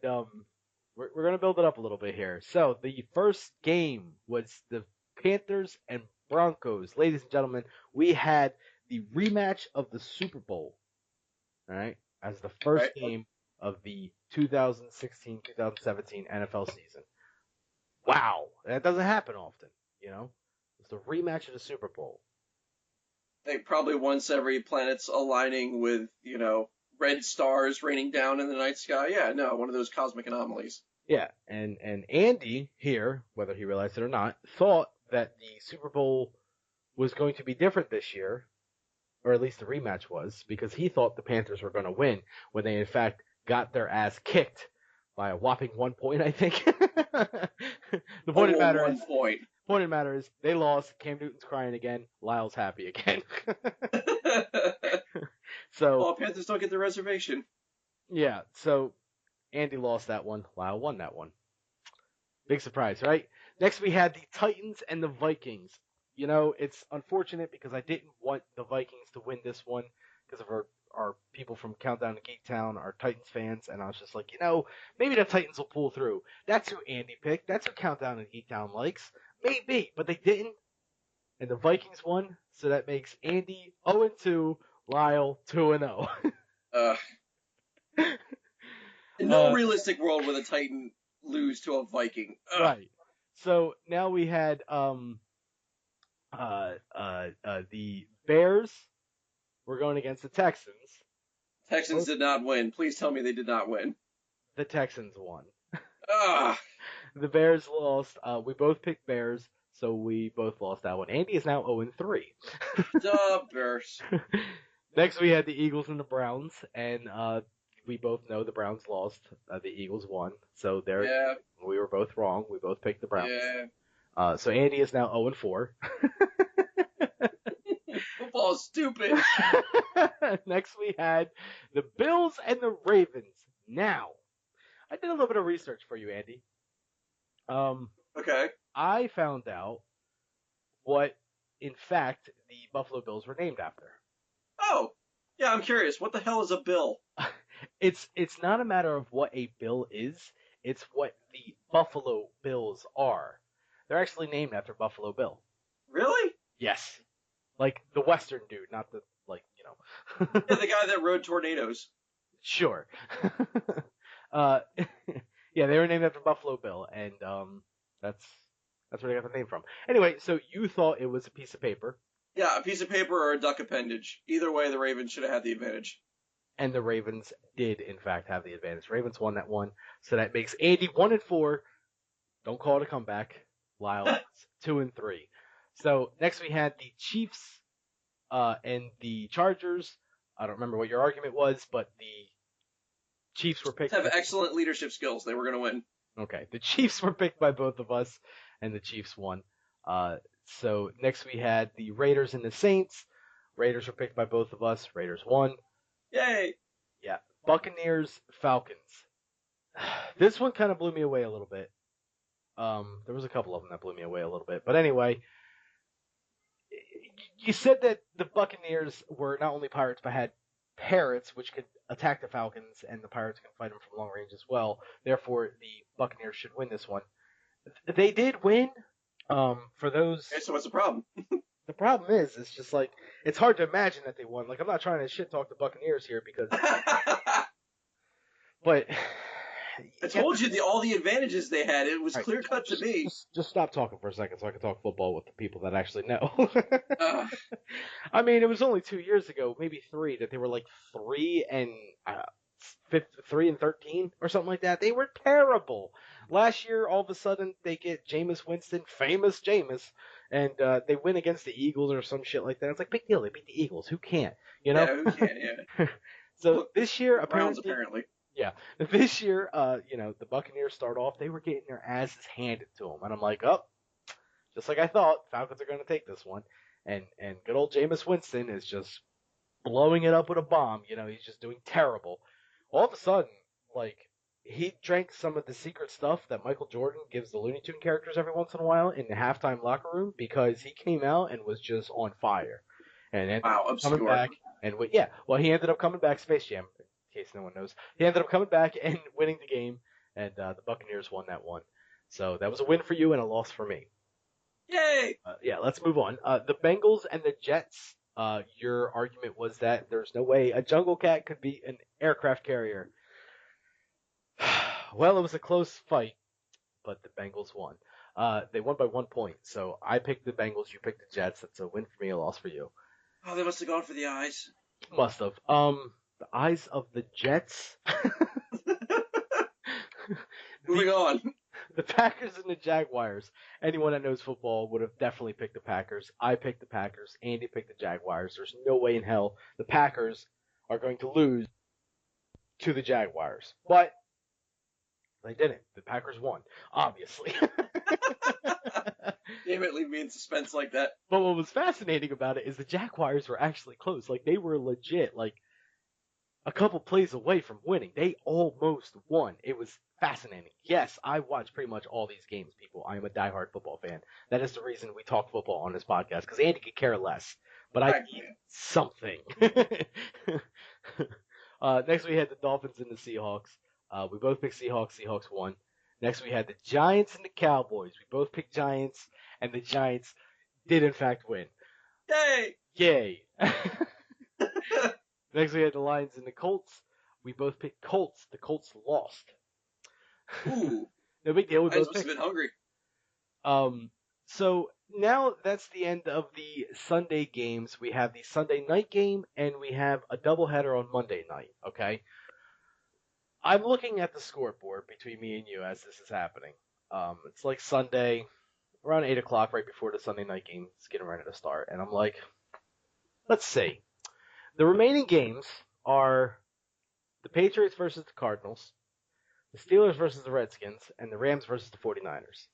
we're gonna build it up a little bit here. So the first game was the Panthers and Broncos, ladies and gentlemen. We had the rematch of the Super Bowl, all right, as the Right? first game of the 2016-2017 NFL season. Wow, that doesn't happen often, you know. It's the rematch of the Super Bowl. I think probably once every planet's aligning with, red stars raining down in the night sky. Yeah, no, one of those cosmic anomalies. Yeah, and Andy here, whether he realized it or not, thought that the Super Bowl was going to be different this year, or at least the rematch was, because he thought the Panthers were going to win when they in fact got their ass kicked by a whopping 1 point, I think. the point of the Oh, matter is, one point. they lost. Cam Newton's crying again. Lyle's happy again. So Oh, Panthers don't get the reservation. yeah, so Andy lost that one. Lyle won that one. Big surprise, right? Next, we had the Titans and the Vikings. It's unfortunate because I didn't want the Vikings to win this one because of our people from Countdown to Geek Town, our Titans fans, and I was just like, maybe the Titans will pull through. That's who Andy picked. That's who Countdown to Geek Town likes. Maybe, but they didn't, and the Vikings won, so that makes Andy 0-2, Lyle 2-0. Uh, in no uh, realistic world would a Titan lose to a Viking. right. So now we had the Bears were going against the Texans. Texans Both did not win. Please tell me they did not win. the Texans won. Ugh. The Bears lost. We both picked Bears, so we both lost that one. Andy is now 0-3. Duh, Bears. Next, we had the Eagles and the Browns, and we both know the Browns lost. The Eagles won, so there Yeah, we were both wrong. We both picked the Browns. yeah. So Andy is now 0-4. Football is stupid. Next, we had the Bills and the Ravens. Now, I did a little bit of research for you, Andy. Okay. I found out what, in fact, the Buffalo Bills were named after. Oh, yeah, I'm curious. What the hell is a bill? It's not a matter of what a bill is, it's what the Buffalo Bills are. They're actually named after Buffalo Bill. Really? Yes. Like the Western dude, not the, Yeah, the guy that rode tornadoes. Sure. uh, yeah, they were named after Buffalo Bill, and that's that's where they got the name from. Anyway, so you thought it was a piece of paper, Yeah, a piece of paper or a duck appendage. Either way, the Ravens should have had the advantage. and the Ravens did in fact have the advantage. Ravens won that one, so that makes Andy 1-4. Don't call it a comeback. Lyle 2-3. So next we had the Chiefs and the Chargers. I don't remember what your argument was, but the Chiefs were picked. Have excellent leadership skills. They were going to win. Okay, the Chiefs were picked by both of us, and the Chiefs won. So next we had the Raiders and the Saints. Raiders were picked by both of us. Raiders won. Yay! Yeah, Buccaneers, Falcons. This one kind of blew me away a little bit. There was a couple of them that blew me away a little bit, but anyway, You said that the Buccaneers were not only pirates but had parrots, which could attack the Falcons, and the pirates can fight them from long range as well. Therefore, the Buccaneers should win this one. They did win. For those, Okay, so what's the problem? the problem is, it's just like it's hard to imagine that they won. Like I'm not trying to shit talk the Buccaneers here because, I but told you all the advantages they had. It was all right, clear cut to me. just stop talking for a second so I can talk football with the people that actually know. Uh, I mean, it was only 2 years ago, maybe three, that they were like 3-13 or something like that. They were terrible. Last year, all of a sudden, they get Jameis Winston, famous Jameis, and they win against the Eagles or some shit like that. It's like big deal. They beat the Eagles. Who can't? You know. yeah, who can? Yeah. So Look, this year, the Browns apparently. yeah, this year, the Buccaneers start off. They were getting their asses handed to them, and I'm like, oh, just like I thought, Falcons are going to take this one, and good old Jameis Winston is just blowing it up with a bomb. He's just doing terrible. All of a sudden, like he drank some of the secret stuff that Michael Jordan gives the Looney Tune characters every once in a while in the halftime locker room because he came out and was just on fire, and ended Wow, up coming obscure. back he ended up coming back, Space Jam, in case no one knows. He ended up coming back and winning the game, and the Buccaneers won that one. So that was a win for you and a loss for me. Yay! Yeah, let's move on. The Bengals and the Jets. Your argument was that there's no way a jungle cat could be an aircraft carrier. Well, it was a close fight, but the Bengals won. They won by 1 point. So I picked the Bengals, you picked the Jets. That's a win for me, a loss for you. Oh, they must have gone for the eyes. Must have. The eyes of the Jets. Moving on. The Packers and the Jaguars. Anyone that knows football would have definitely picked the Packers. I picked the Packers. Andy picked the Jaguars. There's no way in hell the Packers are going to lose to the Jaguars. But they didn't. The Packers won, obviously. Damn it, leave me in suspense like that. But what was fascinating about it is the Jaguars were actually close. Like, they were legit, like, a couple plays away from winning. They almost won. It was fascinating. Yes, I watch pretty much all these games, people. I am a diehard football fan. That is the reason we talk football on this podcast, because Andy could care less. But I need something. Next, we had the Dolphins and the Seahawks. We both picked Seahawks. Seahawks won. Next, we had the Giants and the Cowboys. We both picked Giants, and the Giants did, in fact, win. Yay! Yay. Next, we had the Lions and the Colts. We both picked Colts. The Colts lost. Ooh. No big deal. We I both must have picked. been hungry. So now that's the end of the Sunday games. We have the Sunday night game, and we have a doubleheader on Monday night. Okay. I'm looking at the scoreboard between me and you as this is happening. It's like Sunday, around 8 o'clock, right before the Sunday night game is getting ready to start, and I'm like, let's see. The remaining games are the Patriots versus the Cardinals, the Steelers versus the Redskins, and the Rams versus the 49ers.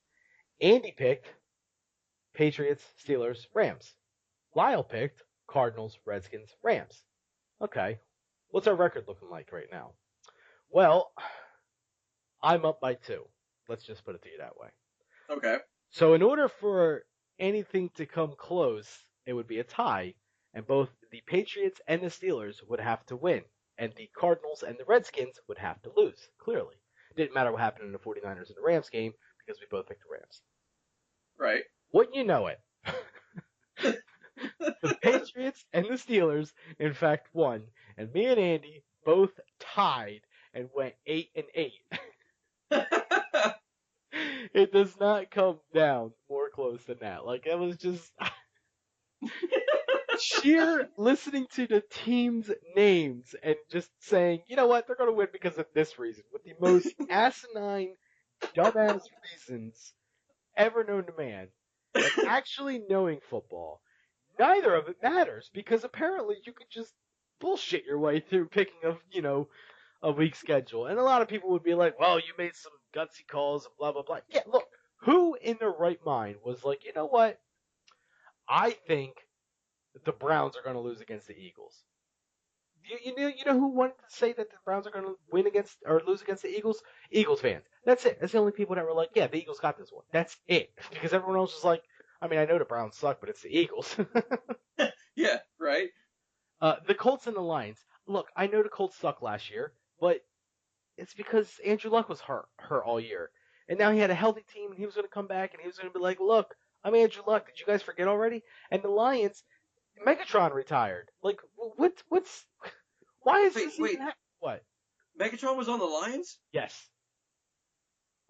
Andy picked Patriots, Steelers, Rams. Lyle picked Cardinals, Redskins, Rams. Okay, what's our record looking like right now? Well, I'm up by 2. Let's just put it to you that way. Okay. So in order for anything to come close, it would be a tie, and both the Patriots and the Steelers would have to win, and the Cardinals and the Redskins would have to lose, clearly. It didn't matter what happened in the 49ers and the Rams game, because we both picked the Rams. Right. Wouldn't you know it? The Patriots and the Steelers, in fact, won, and me and Andy both tied and went 8-8. It does not come down more close than that. Like, it was just sheer listening to the team's names and just saying, you know what, they're going to win because of this reason, with the most asinine, dumbass reasons ever known to man. And actually knowing football, neither of it matters, because apparently you could just bullshit your way through picking a week schedule. And a lot of people would be like, well, you made some gutsy calls and blah, blah, blah. Yeah, look, who in their right mind was like, you know what? I think the Browns are going to lose against the Eagles. You know who wanted to say that the Browns are going to win against or lose against the Eagles? Eagles fans. That's it. That's the only people that were like, yeah, the Eagles got this one. That's it. Because everyone else was like, I mean, I know the Browns suck, but it's the Eagles. Yeah, right. The Colts and the Lions. Look, I know the Colts suck last year, but it's because Andrew Luck was hurt all year, and now he had a healthy team, and he was going to come back, and he was going to be like, "Look, I'm Andrew Luck. Did you guys forget already?" And the Lions, Megatron retired. Like, what's why is Wait, this wait. even happening? What? Megatron was on the Lions? Yes,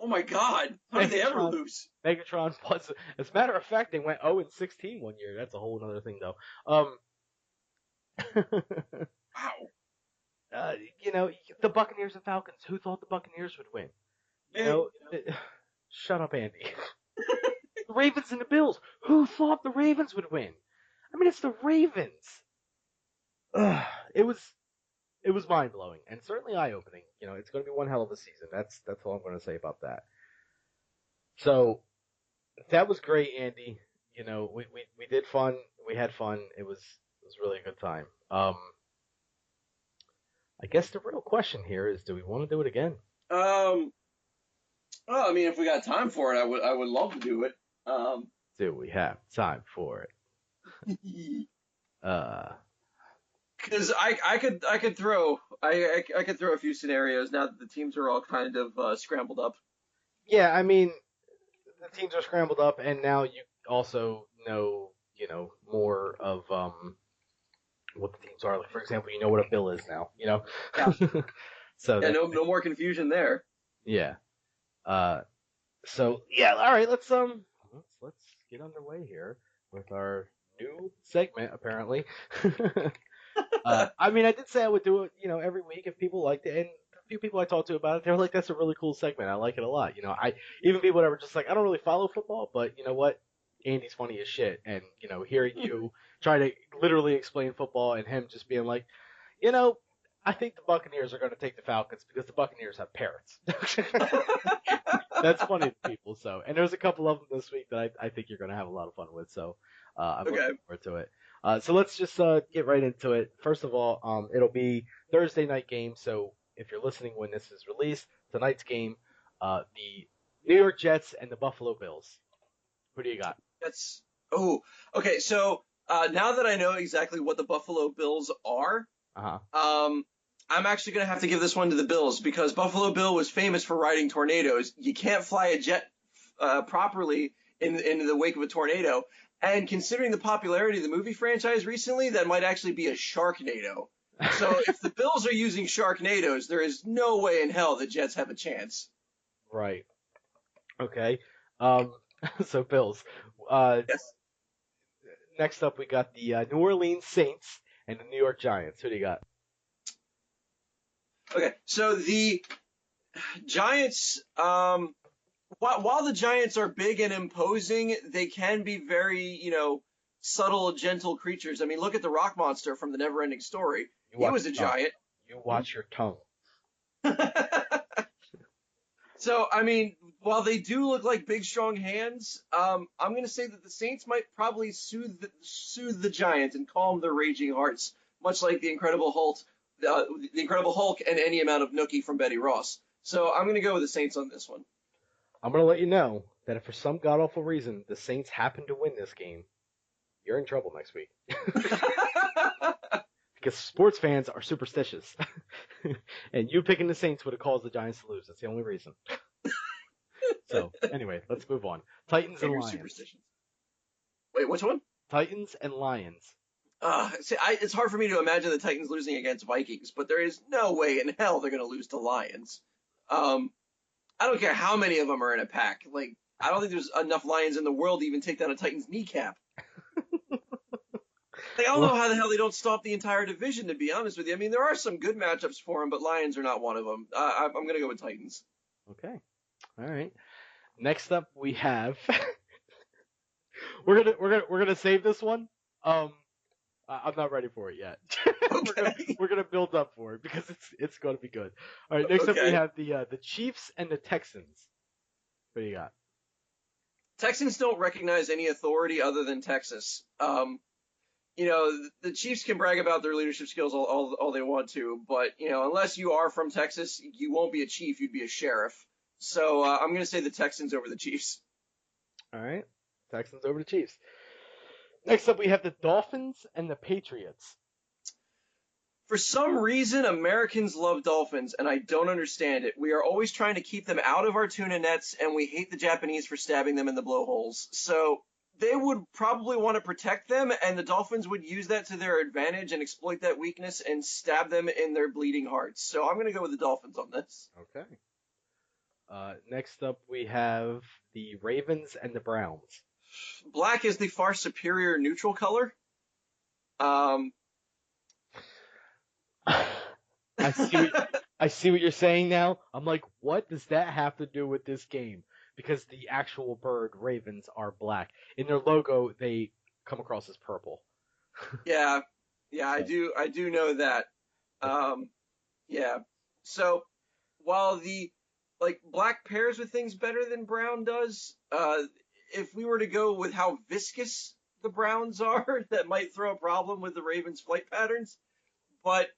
Oh my God! How did they ever Megatron. lose? Megatron was. As a matter of fact, they went 0-16 one year. That's a whole other thing, though. Wow. uh, you know, the Buccaneers and Falcons. Who thought the Buccaneers would win? You Eh, know, shut up, Andy. The Ravens and the Bills. Who thought the Ravens would win? I mean, it's the Ravens. Ugh, it was it was mind blowing and certainly eye opening. You know, it's going to be one hell of a season. That's all I'm going to say about that. So that was great, Andy. You know, we did fun. We had fun. It was really a good time. I guess the real question here is, do we want to do it again? um. Well, I mean, if we got time for it, I would love to do it. Do we have time for it? Because I could throw a few scenarios now that the teams are all kind of scrambled up. Yeah, I mean, the teams are scrambled up, and now you also know, more of what the teams are. Like, for example, you know what a bill is now. Yeah. So Yeah, that, no more confusion there. yeah. Uh, so yeah, all right. Let's get underway here with our new segment. Apparently, I mean, I did say I would do it, every week if people liked it, and a few people I talked to about it, they were like, "That's a really cool segment. I like it a lot." Even people that were just like, "I don't really follow football, but you know what? Andy's funny as shit," and hearing you try to literally explain football and him just being like, you know. I think the Buccaneers are going to take the Falcons because the Buccaneers have parrots. That's funny to people. So, and there's a couple of them this week that I think you're going to have a lot of fun with. So, I'm Okay. looking forward to it. So let's just get right into it. First of all, it'll be Thursday night game. So if you're listening when this is released, tonight's game, the New York Jets and the Buffalo Bills. Who do you got? That's oh okay. So now that I know exactly what the Buffalo Bills are, Uh huh. I'm actually gonna have to give this one to the Bills because Buffalo Bill was famous for riding tornadoes. You can't fly a jet properly in the wake of a tornado. And considering the popularity of the movie franchise recently, that might actually be a Sharknado. So if the Bills are using Sharknadoes, there is no way in hell the Jets have a chance. Right. Okay. Um. So Bills. Uh. Yes. Next up, we got the New Orleans Saints and the New York Giants. Who do you got? Okay. So the Giants, while the Giants are big and imposing, they can be very, subtle, gentle creatures. I mean, look at the rock monster from the Neverending Story. You He watch was a your tongue. giant. You watch your tongue. So, I mean, while they do look like big, strong hands, I'm going to say that the Saints might probably soothe the Giants and calm their raging hearts, much like the Incredible Hulk, and any amount of Nookie from Betty Ross. So, I'm going to go with the Saints on this one. I'm going to let you know that if for some god awful reason the Saints happen to win this game, you're in trouble next week. Because sports fans are superstitious. And you picking the Saints would have caused the Giants to lose. That's the only reason. So, anyway, let's move on. Titans and Lions. Superstitions. Wait, which one? Titans and Lions. It's hard for me to imagine the Titans losing against Vikings, but there is no way in hell they're going to lose to Lions. I don't care how many of them are in a pack. Like, I don't think there's enough Lions in the world to even take down a Titans kneecap. Like, I don't know how the hell they don't stop the entire division, to be honest with you. I mean, there are some good matchups for them, but Lions are not one of them. I'm going to go with Titans. Okay. All right. Next up, we have. we're gonna save this one. I'm not ready for it yet. Okay. we're gonna build up for it because it's gonna be good. All right. Next up, we Okay. have the Chiefs and the Texans. What do you got? Texans don't recognize any authority other than Texas. The Chiefs can brag about their leadership skills all they want to, but, unless you are from Texas, you won't be a chief, you'd be a sheriff. So I'm going to say the Texans over the Chiefs. All right. Texans over the Chiefs. Next up, we have the Dolphins and the Patriots. For some reason, Americans love dolphins, and I don't understand it. We are always trying to keep them out of our tuna nets, and we hate the Japanese for stabbing them in the blowholes. So they would probably want to protect them, and the dolphins would use that to their advantage and exploit that weakness and stab them in their bleeding hearts. So I'm going to go with the dolphins on this. Okay. Next up, we have the Ravens and the Browns. Black is the far superior neutral color. Um, I see what you're saying now. I'm like, what does that have to do with this game? Because the actual bird ravens are black. In their logo, they come across as purple. yeah, So, I do know that. Um, yeah. So while the black pairs with things better than brown does, if we were to go with how viscous the browns are, that might throw a problem with the Ravens' flight patterns. But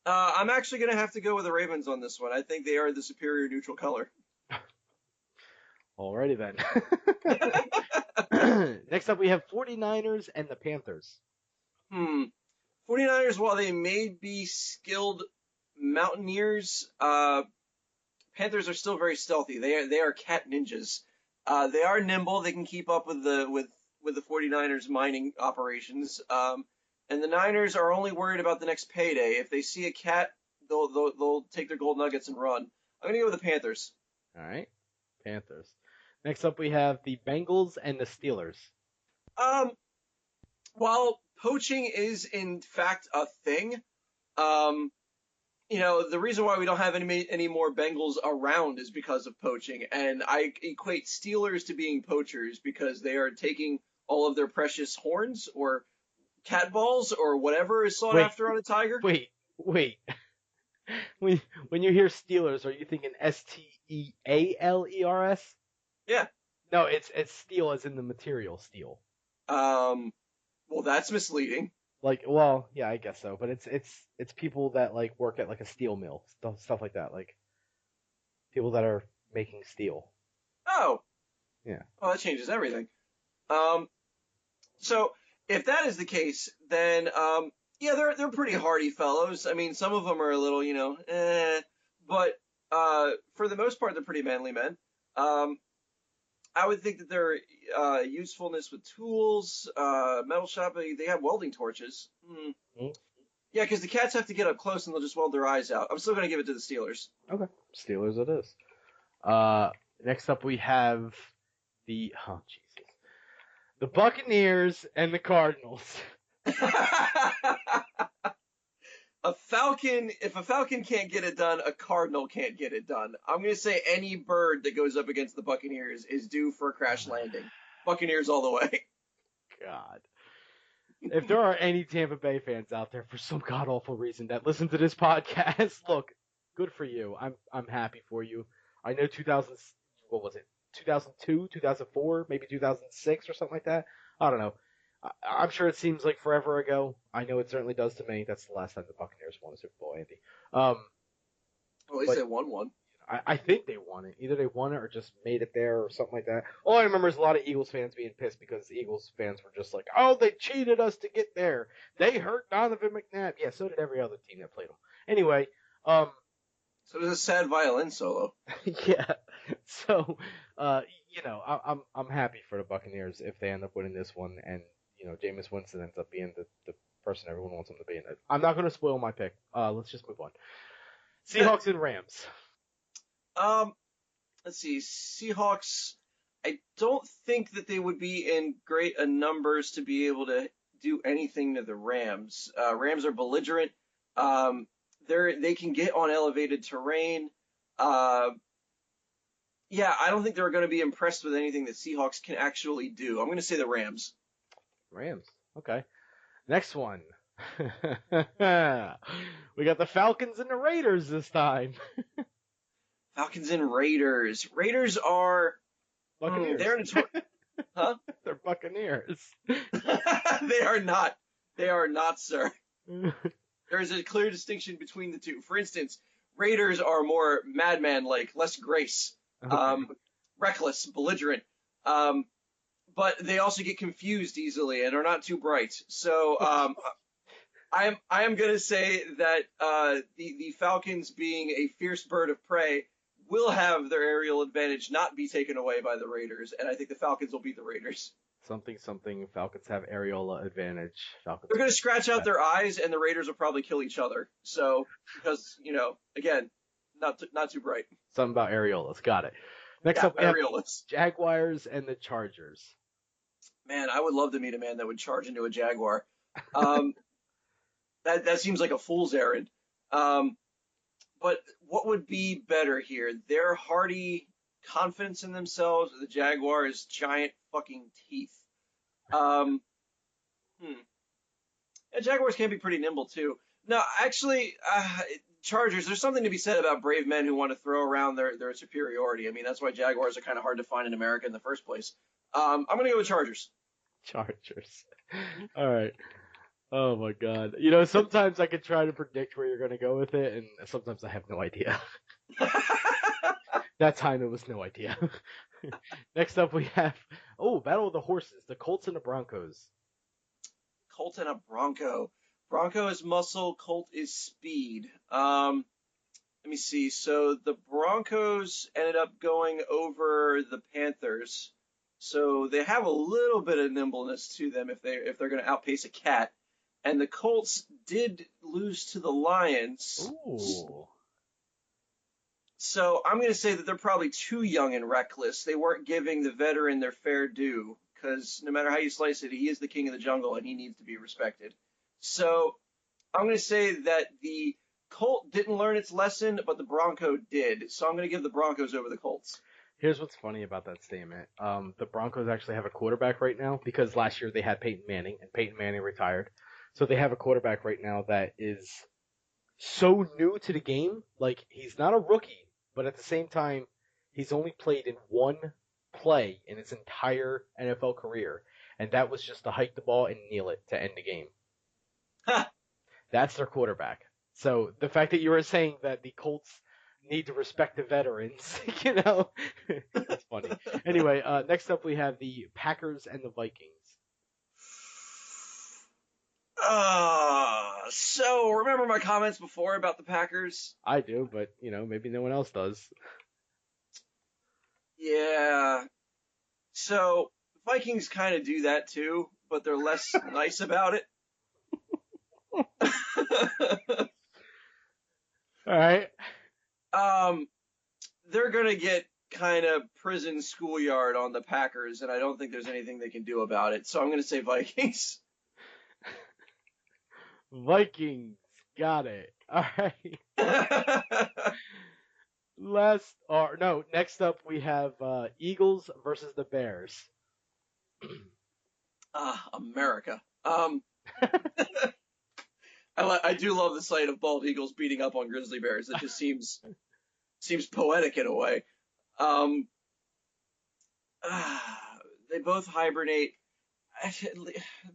I'm actually going to have to go with the Ravens on this one. I think they are the superior neutral color. alrighty then. Next up, we have 49ers and the Panthers. 49ers, while they may be skilled mountaineers, Panthers are still very stealthy. They are cat ninjas. They are nimble. They can keep up with the 49ers mining operations. And the Niners are only worried about the next payday. If they see a cat, they'll take their gold nuggets and run. I'm gonna go with the Panthers. All right, Panthers. Next up, we have the Bengals and the Steelers. Um, while poaching is in fact a thing, um, the reason why we don't have any more Bengals around is because of poaching, and I equate Steelers to being poachers because they are taking all of their precious horns or cat balls or whatever is sought Wait, after on a tiger. wait. When you hear Steelers, are you thinking Stealeers? Yeah. No, it's steel as in the material steel. Well, that's misleading. Like, well, yeah, I guess so, but it's people that like work at like a steel mill, stuff like that, like people that are making steel. Oh, Yeah. well, that changes everything. Um, so if that is the case, then yeah, they're pretty hardy fellows. I mean, some of them are a little, but for the most part, they're pretty manly men. Um, I would think that their usefulness with tools, metal shop, they have welding torches. Mhm. Yeah, because the cats have to get up close and they'll just weld their eyes out. I'm still going to give it to the Steelers. Okay. Steelers it is. Uh, Next up we have oh Jesus, the Buccaneers and the Cardinals. If a falcon can't get it done, a cardinal can't get it done. I'm going to say any bird that goes up against the Buccaneers is due for a crash landing. Buccaneers all the way. God. If there are any Tampa Bay fans out there for some god awful reason that listen to this podcast, look, good for you. I'm happy for you. I know 2000, what was it? 2002, 2004, maybe 2006 or something like that. I don't know. I'm sure it seems like forever ago. I know it certainly does to me. That's the last time the Buccaneers won a Super Bowl, Andy. Well, at least But they won one. I think they won it. Either they won it or just made it there or something like that. All I remember is a lot of Eagles fans being pissed because the Eagles fans were just like, "Oh, they cheated us to get there. They hurt Donovan McNabb." Yeah, so did every other team that played them. Anyway, So it was a sad violin solo. yeah. So, I'm happy for the Buccaneers if they end up winning this one, and Jameis Winston ends up being the person everyone wants him to be. And I'm not going to spoil my pick. Let's just move on. Seahawks and Rams. Um, let's see. Seahawks. I don't think that they would be in great numbers to be able to do anything to the Rams. Rams are belligerent. They can get on elevated terrain. Uh, yeah, I don't think they're going to be impressed with anything that Seahawks can actually do. I'm going to say the Rams. Rams. Okay. Next one. We got the Falcons and the Raiders this time. Falcons and Raiders. Raiders are Buccaneers. they're huh? They're Buccaneers. They are not. They are not, sir. There is a clear distinction between the two. For instance, Raiders are more madman-like, less grace, reckless, belligerent. but they also get confused easily and are not too bright. So I am going to say that the Falcons, being a fierce bird of prey, will have their aerial advantage not be taken away by the Raiders, and I think the Falcons will beat the Raiders. Something, something. Falcons have areola advantage. Falcons. They're going to scratch out their eyes, and the Raiders will probably kill each other. So, because again, not too bright. Something about areolas. Got it. Next Yeah, up, we have the areolas. Jaguars and the Chargers. Man, I would love to meet a man that would charge into a Jaguar. Um, that seems like a fool's errand. Um, but what would be better here? Their hearty confidence in themselves, or the Jaguars' giant fucking teeth? Um, hmm. Yeah, Jaguars can be pretty nimble too. No, actually, Chargers. There's something to be said about brave men who want to throw around their superiority. I mean, that's why Jaguars are kind of hard to find in America in the first place. I'm gonna go with Chargers. Chargers. All right. Oh my god. You know, sometimes I can try to predict where you're going to go with it, and sometimes I have no idea. That time it was no idea. Next up, we have Battle of the Horses, the Colts and the Broncos. Colt and a Bronco. Bronco is muscle, Colt is speed. Let me see. So the Broncos ended up going over the Panthers. So they have a little bit of nimbleness to them if they're going to outpace a cat. And the Colts did lose to the Lions. Ooh. So I'm going to say that they're probably too young and reckless. They weren't giving the veteran their fair due, because no matter how you slice it, he is the king of the jungle and he needs to be respected. So I'm going to say that the Colt didn't learn its lesson, but the Bronco did. So I'm going to give the Broncos over the Colts. Here's what's funny about that statement. The Broncos actually have a quarterback right now because last year they had Peyton Manning, and Peyton Manning retired. So they have a quarterback right now that is so new to the game. Like, he's not a rookie, but at the same time, he's only played in one play in his entire NFL career, and that was just to hike the ball and kneel it to end the game. Ha! That's their quarterback. So the fact that you were saying that the Colts need to respect the veterans, it's funny. Anyway, next up we have the Packers and the Vikings. So remember my comments before about the Packers? I do, but maybe no one else does. Yeah. So Vikings kind of do that too, but they're less nice about it. All right. They're gonna get kind of prison schoolyard on the Packers, and I don't think there's anything they can do about it. So I'm gonna say Vikings. Vikings. Got it. All right. Next up we have Eagles versus the Bears. America. I do love the sight of bald eagles beating up on grizzly bears. It just seems poetic in a way. They both hibernate.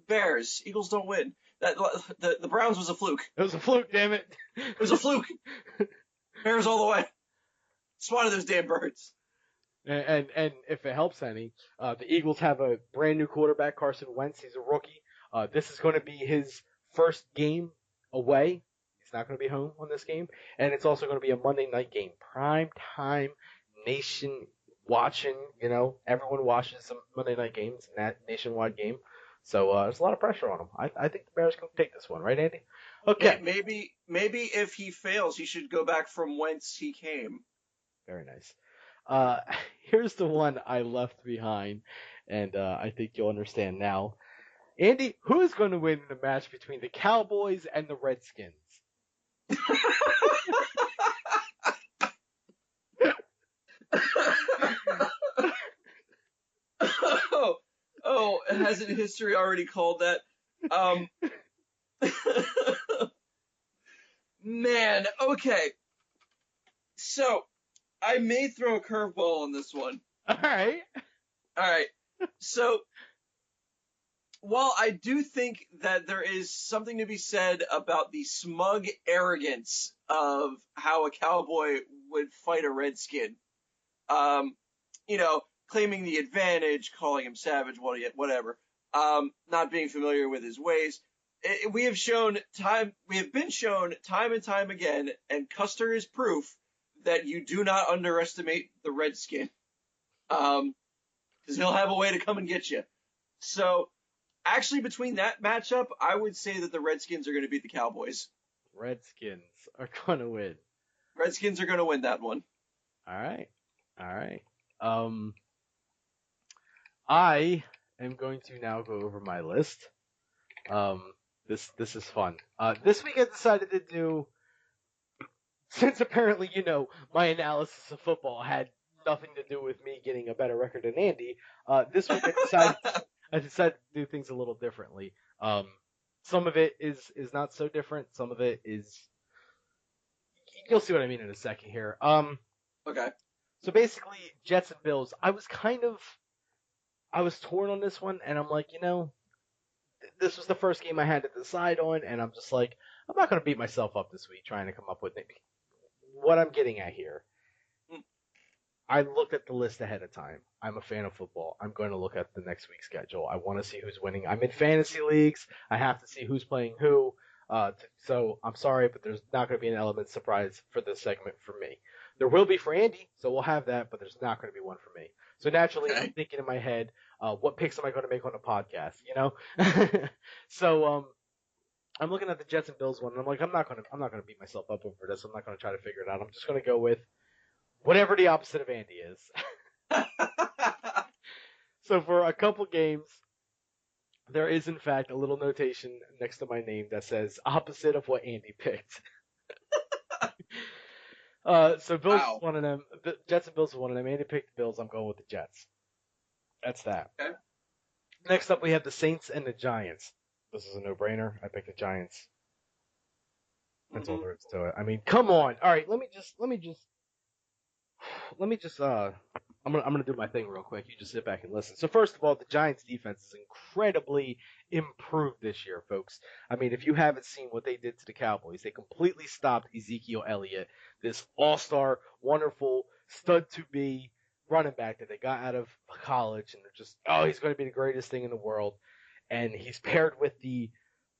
Bears. Eagles don't win. The Browns was a fluke. It was a fluke, damn it. It was a fluke. Bears all the way. Swatted those damn birds. And if it helps any, the Eagles have a brand new quarterback, Carson Wentz. He's a rookie. This is going to be his first game away. He's not going to be home on this game. And it's also going to be a Monday night game. Prime time, nation watching, everyone watches some Monday night games, that nationwide game. So there's a lot of pressure on him. I think the Bears can take this one, right, Andy? Okay. Maybe if he fails, he should go back from whence he came. Very nice. Here's the one I left behind, and I think you'll understand now. Andy, who is going to win the match between the Cowboys and the Redskins? Hasn't history already called that? Man, okay. So, I may throw a curveball on this one. All right. So, while I do think that there is something to be said about the smug arrogance of how a cowboy would fight a redskin, claiming the advantage, calling him savage, whatever, not being familiar with his ways. We have been shown time and time again, and Custer is proof that you do not underestimate the Redskin, because he'll have a way to come and get you. So, actually, between that matchup, I would say that the Redskins are going to beat the Cowboys. Redskins are gonna win. Redskins are going to win that one. All right, all right. I am going to now go over my list. Um, this is fun. This week I decided to do, since apparently my analysis of football had nothing to do with me getting a better record than Andy. This week I decided to do things a little differently. Um, some of it is not so different. Some of it is, you'll see what I mean in a second here. Okay. So basically, Jets and Bills. I was torn on this one, and I'm like, this was the first game I had to decide on, and I'm just like, I'm not going to beat myself up this week trying to come up with it. What I'm getting at here. I looked at the list ahead of time. I'm a fan of football. I'm going to look at the next week's schedule. I want to see who's winning. I'm in fantasy leagues. I have to see who's playing who. So I'm sorry, but there's not going to be an element of surprise for this segment for me. There will be for Andy, so we'll have that, but there's not going to be one for me. So naturally, Okay. I'm thinking in my head, what picks am I going to make on the podcast? So I'm looking at the Jets and Bills one, and I'm like, I'm not gonna beat myself up over this. I'm not gonna try to figure it out. I'm just gonna go with whatever the opposite of Andy is. So for a couple games, there is in fact a little notation next to my name that says opposite of what Andy picked. So Bills is Wow. one of them. Jets and Bills is one of them. Andy picked the Bills. I'm going with the Jets. That's that. Okay. Next up, we have the Saints and the Giants. This is a no-brainer. I picked the Giants. That's all Hmm. there is to it. I mean, come on. All right, let me just I'm gonna do my thing real quick. You just sit back and listen. So first of all, the Giants defense is incredibly improved this year, folks. I mean, if you haven't seen what they did to the Cowboys, they completely stopped Ezekiel Elliott, this all-star, wonderful stud to be running back that they got out of college, and they're just, oh, he's going to be the greatest thing in the world. And he's paired with the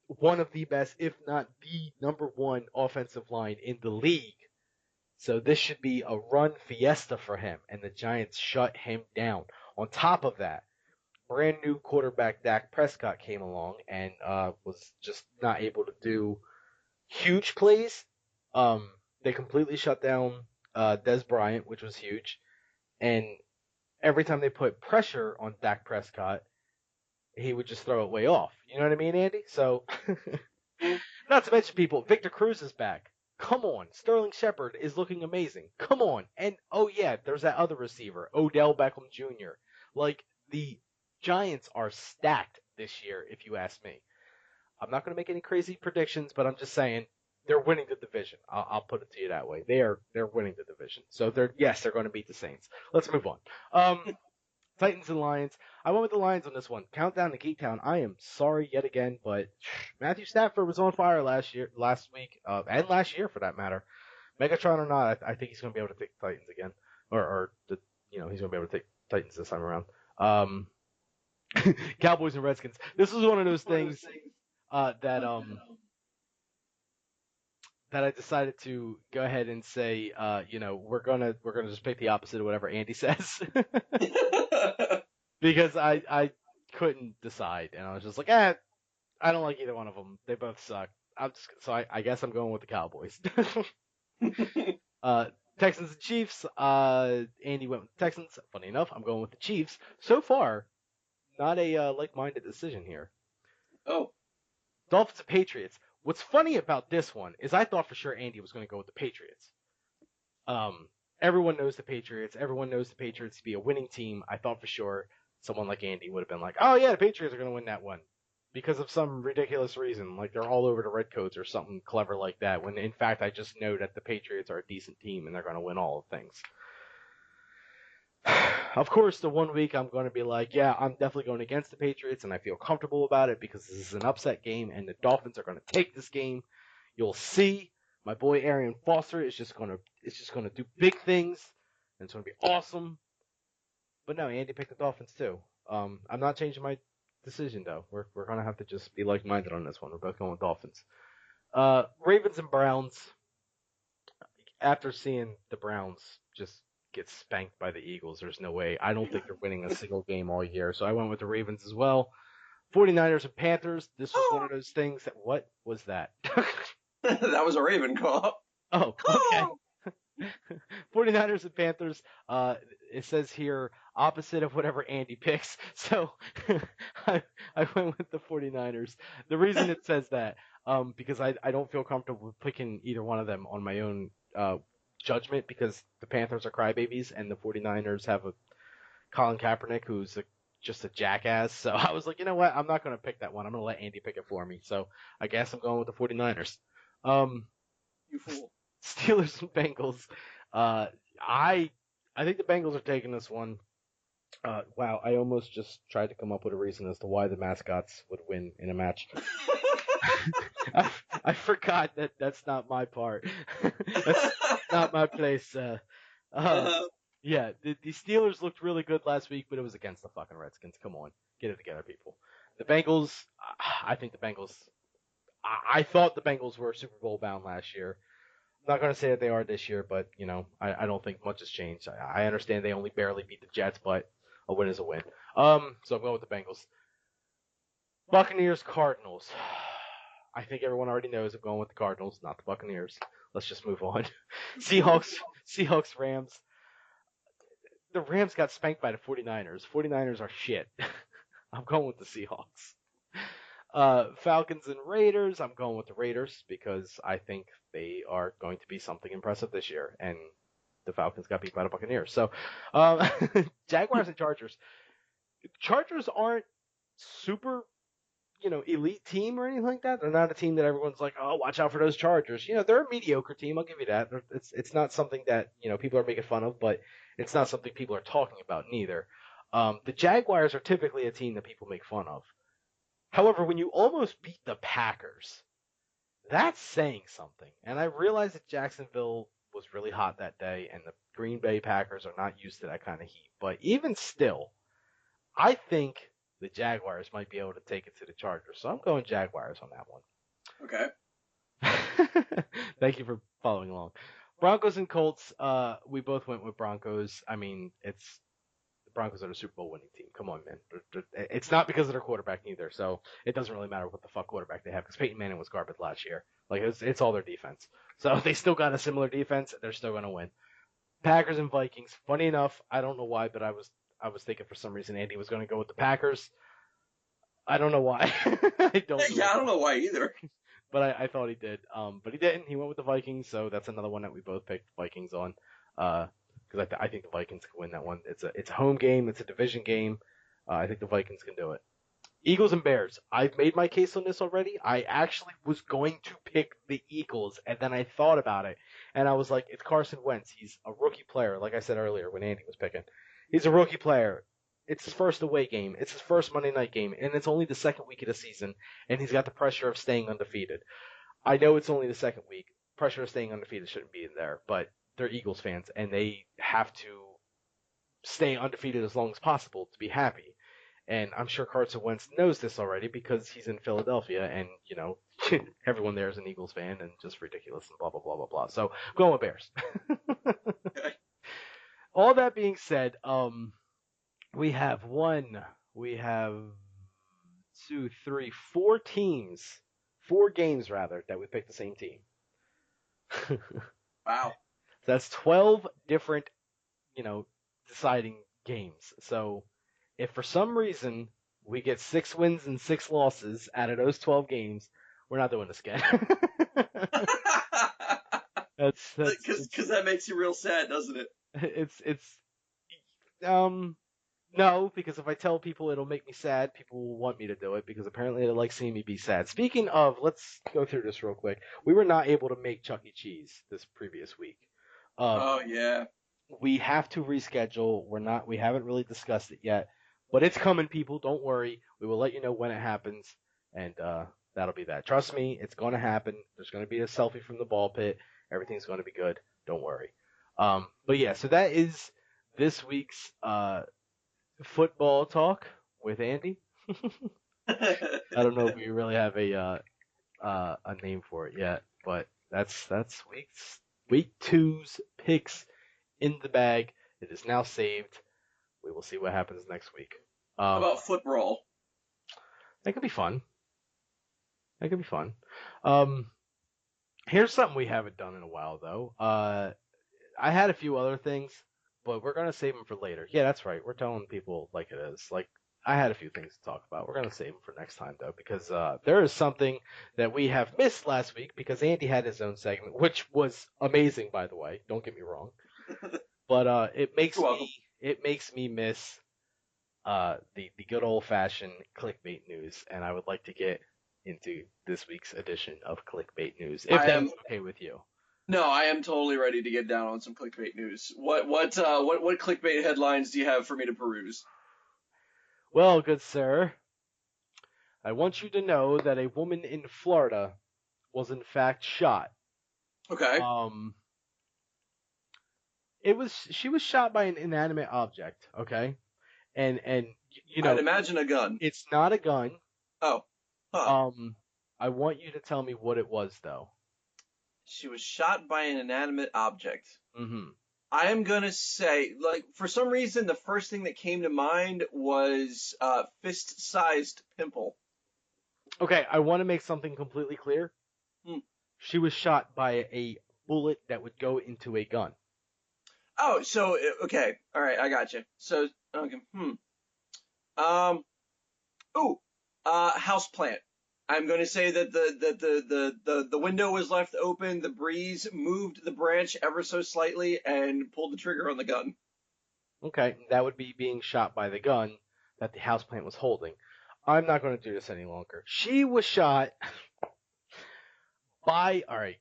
one of the best, if not the number one offensive line in the league. So this should be a run fiesta for him, and the Giants shut him down. On top of that, brand new quarterback Dak Prescott came along and was just not able to do huge plays. They completely shut down Des Bryant, which was huge, and every time they put pressure on Dak Prescott, he would just throw it way off. You know what I mean, Andy? So not to mention, people, Victor Cruz is back. Come on. Sterling Shepard is looking amazing. Come on. And, oh, yeah, there's that other receiver, Odell Beckham Jr. Like, the Giants are stacked this year, if you ask me. I'm not going to make any crazy predictions, but I'm just saying they're winning the division. I'll put it to you that way. They're winning the division. So, they're going to beat the Saints. Let's move on. Titans and Lions. I went with the Lions on this one. Countdown to Geek Town. I am sorry yet again, but Matthew Stafford was on fire last week, and last year for that matter. Megatron or not, I think he's going to be able to take the Titans again, he's going to be able to take Titans this time around. Um, Cowboys and Redskins. This was one of those things that that I decided to go ahead and say, we're gonna just pick the opposite of whatever Andy says. Because I couldn't decide, and I was just like, I don't like either one of them. They both suck. I guess I'm going with the Cowboys. uh, Texans and Chiefs. Andy went with the Texans. Funny enough, I'm going with the Chiefs. So far, not a like-minded decision here. Oh. Dolphins and Patriots. What's funny about this one is I thought for sure Andy was going to go with the Patriots. Everyone knows the Patriots. Everyone knows the Patriots to be a winning team. I thought for sure someone like Andy would have been like, oh yeah, the Patriots are going to win that one. Because of some ridiculous reason, like they're all over the Redcoats or something clever like that, when in fact I just know that the Patriots are a decent team and they're going to win all the things. Of course, the one week I'm going to be like, yeah, I'm definitely going against the Patriots, and I feel comfortable about it because this is an upset game, and the Dolphins are going to take this game. You'll see. My boy Arian Foster is just going to do big things, and it's going to be awesome. But no, Andy picked the Dolphins too. I'm not changing my decision though. We're gonna have to just be like-minded on this one. We're both going with Dolphins. Ravens and Browns. After seeing the Browns just get spanked by the Eagles, there's no way. I don't think they're winning a single game all year. So I went with the Ravens as well. 49ers and Panthers. This was one of those things that. What was that? That was a Raven call. Oh, okay. 49ers and Panthers. It says here opposite of whatever Andy picks. So I, I went with the 49ers. The reason it says that, because I don't feel comfortable picking either one of them on my own judgment because the Panthers are crybabies and the 49ers have a Colin Kaepernick who's just a jackass. So I was like, you know what? I'm not going to pick that one. I'm going to let Andy pick it for me. So I guess I'm going with the 49ers. Um, You fool. Steelers and Bengals. Uh, I think the Bengals are taking this one. Wow, I almost just tried to come up with a reason as to why the mascots would win in a match. I forgot that that's not my part. That's not my place. Uh, Uh, yeah, the Steelers looked really good last week, but it was against the fucking Redskins. Come on, get it together, people. The Bengals. I think the Bengals. I thought the Bengals were Super Bowl bound last year. I'm not going to say that they are this year, but I don't think much has changed. I understand they only barely beat the Jets, but a win is a win. So I'm going with the Bengals. Buccaneers, Cardinals. I think everyone already knows I'm going with the Cardinals, not the Buccaneers. Let's just move on. Seahawks, Rams. The Rams got spanked by the 49ers. 49ers are shit. I'm going with the Seahawks. Falcons and Raiders. I'm going with the Raiders because I think they are going to be something impressive this year, and the Falcons got beat by the Buccaneers. So, Jaguars and Chargers. Chargers aren't super, elite team or anything like that. They're not a team that everyone's like, oh, watch out for those Chargers. They're a mediocre team. I'll give you that. It's not something that people are making fun of, but it's not something people are talking about neither. The Jaguars are typically a team that people make fun of. However, when you almost beat the Packers, that's saying something. And I realize that Jacksonville was really hot that day, and the Green Bay Packers are not used to that kind of heat. But even still, I think the Jaguars might be able to take it to the Chargers. So I'm going Jaguars on that okay. one. Thank you for following along. Broncos and Colts, we both went with Broncos. I mean, it's the Broncos are the Super Bowl winning team. Come on, man. It's not because of their quarterback either, so it doesn't really matter what the fuck quarterback they have because Peyton Manning was garbage last year. Like it's all their defense. So they still got a similar defense. They're still gonna win. Packers and Vikings. Funny enough, I don't know why, but I was thinking for some reason Andy was gonna go with the Packers. I don't know why. I don't know. Yeah, I don't know why either. But I thought he did. But he didn't. He went with the Vikings, so that's another one that we both picked Vikings on. Because I think the Vikings can win that one. It's a home game. It's a division game. I think the Vikings can do it. Eagles and Bears. I've made my case on this already. I actually was going to pick the Eagles, and then I thought about it, and I was like, it's Carson Wentz. He's a rookie player, like I said earlier when Andy was picking. He's a rookie player. It's his first away game. It's his first Monday night game, and it's only the second week of the season, and he's got the pressure of staying undefeated. I know it's only the second week. Pressure of staying undefeated shouldn't be in there, but they're Eagles fans, and they have to stay undefeated as long as possible to be happy. And I'm sure Carson Wentz knows this already because he's in Philadelphia, and everyone there is an Eagles fan, and just ridiculous and blah blah blah blah blah. So going with Bears. Okay. All that being said, we have we have two, three, four games rather that we picked the same team. So Wow. that's 12 different, deciding games. So if for some reason we get 6 wins and 6 losses out of those 12 games, we're not doing this again. That's Because that makes you real sad, doesn't it? it's um no, because if I tell people it'll make me sad, people will want me to do it because apparently they like seeing me be sad. Speaking of, let's go through this real quick. We were not able to make Chuck E. Cheese this previous week. Um, Oh yeah. we have to reschedule. We haven't really discussed it yet, but it's coming, people. Don't worry. We will let you know when it happens, and that'll be that. Trust me, it's going to happen. There's going to be a selfie from the ball pit. Everything's going to be good. Don't worry. But yeah, so that is this week's Football talk with Andy. I don't know if we really have a name for it yet, but that's week two's picks in the bag. It is now saved. We will see what happens next week. How Um, about football? that could be fun. That could be fun. Um, here's something we haven't done in a while though. I had a few other things, but we're gonna save them for later. Yeah, that's right. We're telling people like it is. Like I had a few things to talk about. We're gonna save them for next time though, because there is something that we have missed last week because Andy had his own segment, which was amazing, by the way. Don't get me wrong, but You're welcome. it makes me miss the good old fashioned clickbait news, and I would like to get into this week's edition of clickbait news, if I that's am okay with you. no, I am totally ready to get down on some clickbait news. What clickbait headlines do you have for me to peruse? Well, good sir, I want you to know that a woman in Florida was in fact shot. Okay, Um, it was she was shot by an inanimate object. Okay, and you I'd know imagine a gun. it's not a gun. Oh, huh. Um, I want you to tell me what it was though. She was shot by an inanimate object. Hmm. I am gonna say, like, for some reason, the first thing that came to mind was fist-sized pimple. Okay, I want to make something completely clear. Hmm. She was shot by a bullet that would go into a gun. Oh, so okay, all right, I got you. So, okay, um, ooh, house plant. I'm going to say that the window was left open. The breeze moved the branch ever so slightly and pulled the trigger on the gun. Okay, that would be being shot by the gun that the houseplant was holding. I'm not going to do this any longer. She was shot by, all right,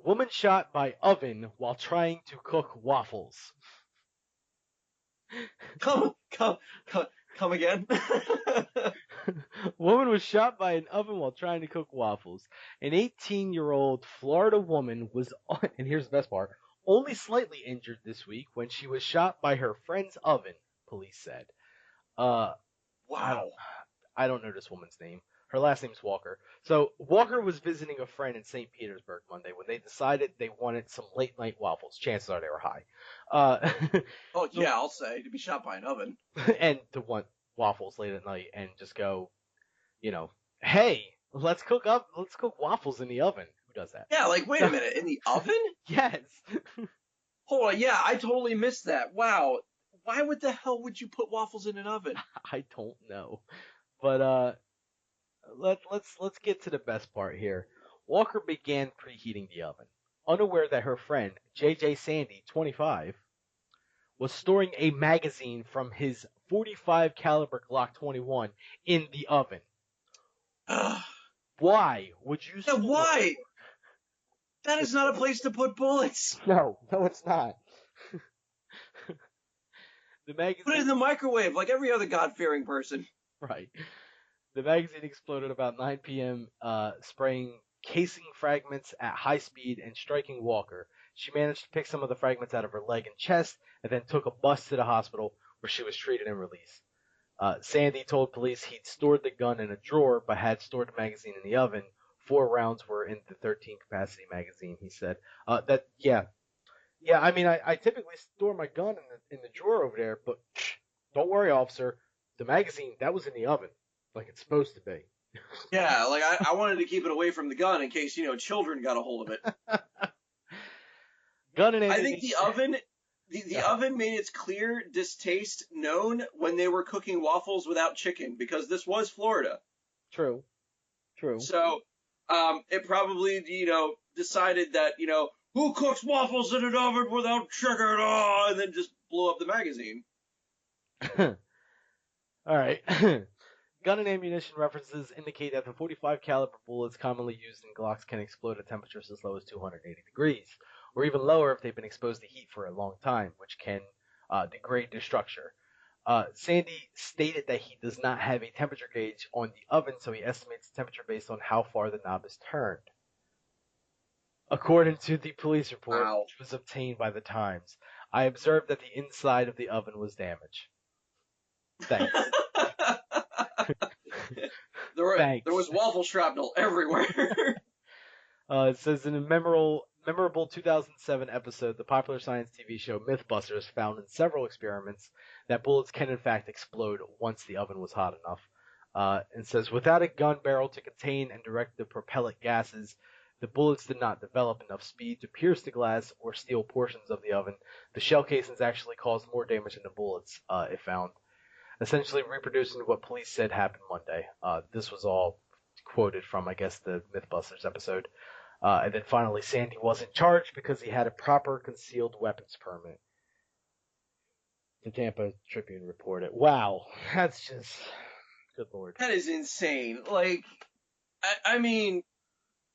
woman shot by oven while trying to cook waffles. Come, come, come again. Woman was shot by an oven while trying to cook waffles. An 18-year-old Florida woman was, and here's the best part, only slightly injured this week when she was shot by her friend's oven, police said. Uh, I don't, Wow. I don't know this woman's name. Her last name's Walker. So Walker was visiting a friend in St. Petersburg Monday when they decided they wanted some late night waffles. Chances are they were high. Oh So yeah, I'll say to be shot by an oven. and to want waffles late at night and just go, you know, hey, let's cook waffles in the oven. Who does that? Yeah, like wait a So minute, in the oven? yes, Hold on, yeah, I totally missed that. Wow. Why would the hell would you put waffles in an oven? I don't know, but let's get to the best part here. Walker began preheating the oven, unaware that her friend JJ Sandy, 25, was storing a magazine from his 45 caliber Glock 21 in the oven. Ugh. Why would you Yeah, store? why? That is not a place to put bullets. No, no, it's not. The Put it magazine, in the microwave like every other God-fearing person. right? The magazine exploded about 9 p.m., spraying casing fragments at high speed and striking Walker. She managed to pick some of the fragments out of her leg and chest, and then took a bus to the hospital where she was treated and released. Sandy told police he'd stored the gun in a drawer, but had stored the magazine in the oven. 4 rounds were in the 13 capacity magazine. He said, yeah. I mean, I typically store my gun in the drawer over there, but don't worry, officer. The magazine that was in the oven, like it's supposed to be. Yeah, like I wanted to keep it away from the gun in case, children got a hold of it. Gun and I think ammunition. the oven the Uh, oven made its clear distaste known when they were cooking waffles without chicken because this was Florida. true, true. So it probably, decided that, who cooks waffles in an oven without chicken? Oh, and then just blew up the magazine. All right. Gun and ammunition references indicate that the 45 caliber bullets commonly used in Glocks can explode at temperatures as low as 280 degrees, or even lower if they've been exposed to heat for a long time, which can degrade their structure. Sandy stated that he does not have a temperature gauge on the oven, so he estimates the temperature based on how far the knob is turned. According to the police report, Wow. which was obtained by the Times, I observed that the inside of the oven was damaged. Thanks. There Thanks. was waffle shrapnel everywhere. It says in a memorable 2007 episode, the popular science TV show Mythbusters found in several experiments that bullets can in fact explode once the oven was hot enough. It says without a gun barrel to contain and direct the propellant gases, the bullets did not develop enough speed to pierce the glass or steel portions of the oven. The shell casings actually caused more damage than the bullets, it found. Essentially reproducing what police said happened Monday. This was all quoted from, I guess, the Mythbusters episode. And then finally, Sandy wasn't charged because he had a proper concealed weapons permit. The Tampa Tribune reported. Wow, that's just good lord. That is insane. Like, I mean,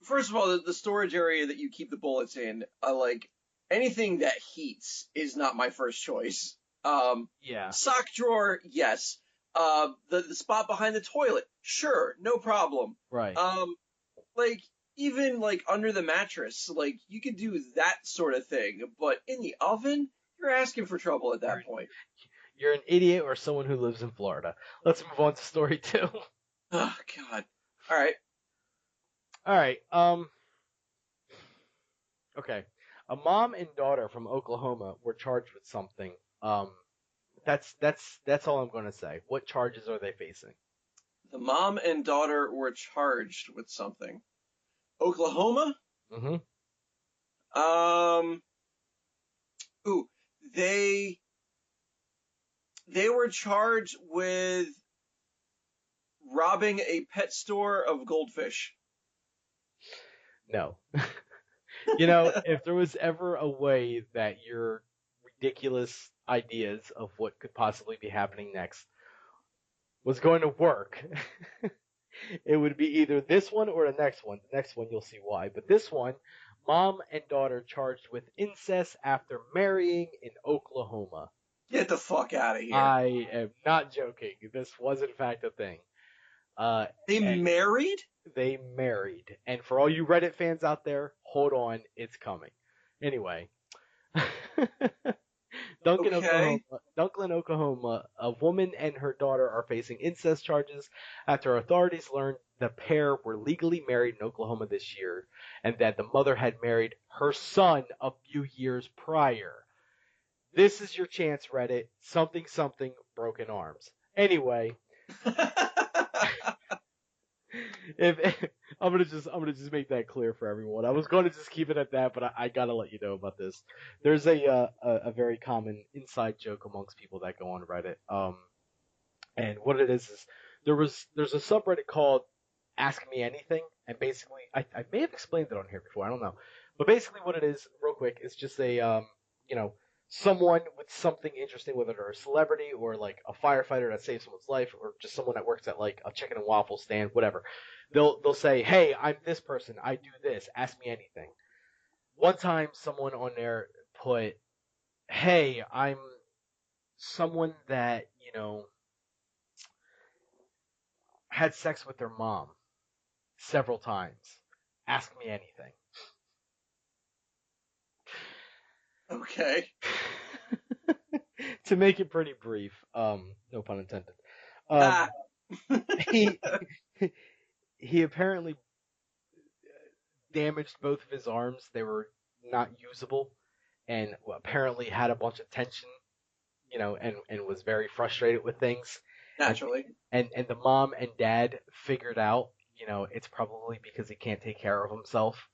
first of all, the storage area that you keep the bullets in, like anything that heats is not my first choice. Yeah, Sock drawer, yes. The spot behind the toilet, sure, no problem. right. Like even like under the mattress, like you could do that sort of thing, but in the oven, you're asking for trouble at You're, that point. you're an idiot or someone who lives in Florida. Let's move on to story two. Oh God. All right. All right. Okay. A mom and daughter from Oklahoma were charged with something. Um, that's all I'm going to say. What charges are they facing? The mom and daughter were charged with something. Oklahoma? Mm-hmm. Um. Ooh, they they were charged with robbing a pet store of goldfish. No. If there was ever a way that your ridiculous ideas of what could possibly be happening next was going to work, it would be either this one or the next one. The next one you'll see why. But this one, mom and daughter charged with incest after marrying in Oklahoma. Get the fuck out of here. I am not joking. This was in fact a thing. Uh, They and married? they married. And for all you Reddit fans out there, hold on, it's coming. Anyway, Okay. Duncan, Oklahoma, a woman and her daughter are facing incest charges after authorities learned the pair were legally married in Oklahoma this year and that the mother had married her son a few years prior. This is your chance, Reddit. Something something broken arms. Anyway, if I'm gonna just make that clear for everyone. I was going to just keep it at that, but I gotta let you know about this. There's a very common inside joke amongst people that go on Reddit. And what it is there's a subreddit called Ask Me Anything, and basically I may have explained it on here before. I don't know, but basically what it is, real quick, is just a you know someone with something interesting, whether they're a celebrity or like a firefighter that saves someone's life, or just someone that works at like a chicken and waffle stand, whatever. They'll say, "Hey, I'm this person. I do this. Ask me anything." One time, someone on there put, "Hey, I'm someone that had sex with their mom several times. Ask me anything." Okay. To make it pretty brief, no pun intended. Ah. He he apparently damaged both of his arms. They were not usable, and apparently had a bunch of tension, and was very frustrated with things. And Naturally. and the mom and dad figured out, it's probably because he can't take care of himself.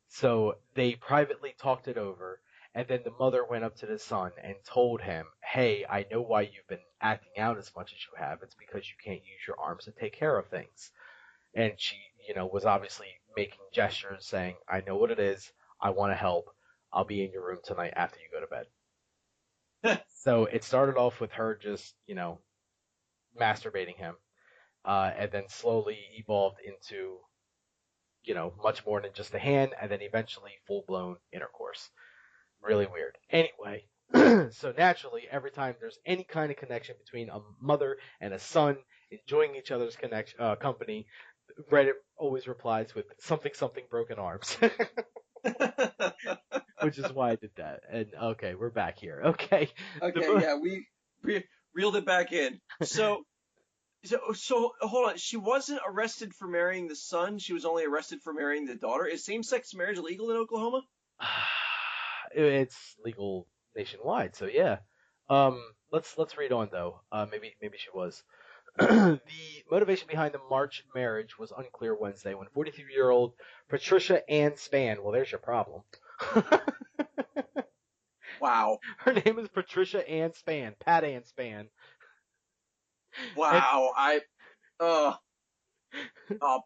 So they privately talked it over, and then the mother went up to the son and told him, "Hey, I know why you've been acting out as much as you have. It's because you can't use your arms to take care of things." And she, was obviously making gestures saying, "I know what it is. I want to help. I'll be in your room tonight after you go to bed." So it started off with her just, masturbating him, and then slowly evolved into, much more than just a hand, and then eventually full blown intercourse. Really weird. Anyway, so naturally, every time there's any kind of connection between a mother and a son enjoying each other's company, Reddit always replies with something something broken arms, which is why I did that. And okay, we're back here. Okay, Okay, the yeah, we reeled it back in. So hold on. She wasn't arrested for marrying the son. She was only arrested for marrying the daughter. Is same-sex marriage legal in Oklahoma? It's legal nationwide, so yeah. Um, let's read on though. Maybe she was. The motivation behind the March marriage was unclear Wednesday when 43-year-old Patricia Ann Spann. Well, there's your problem. Wow. Her name is Patricia Ann Spann, Pat Ann Spann, and Wow. Uh,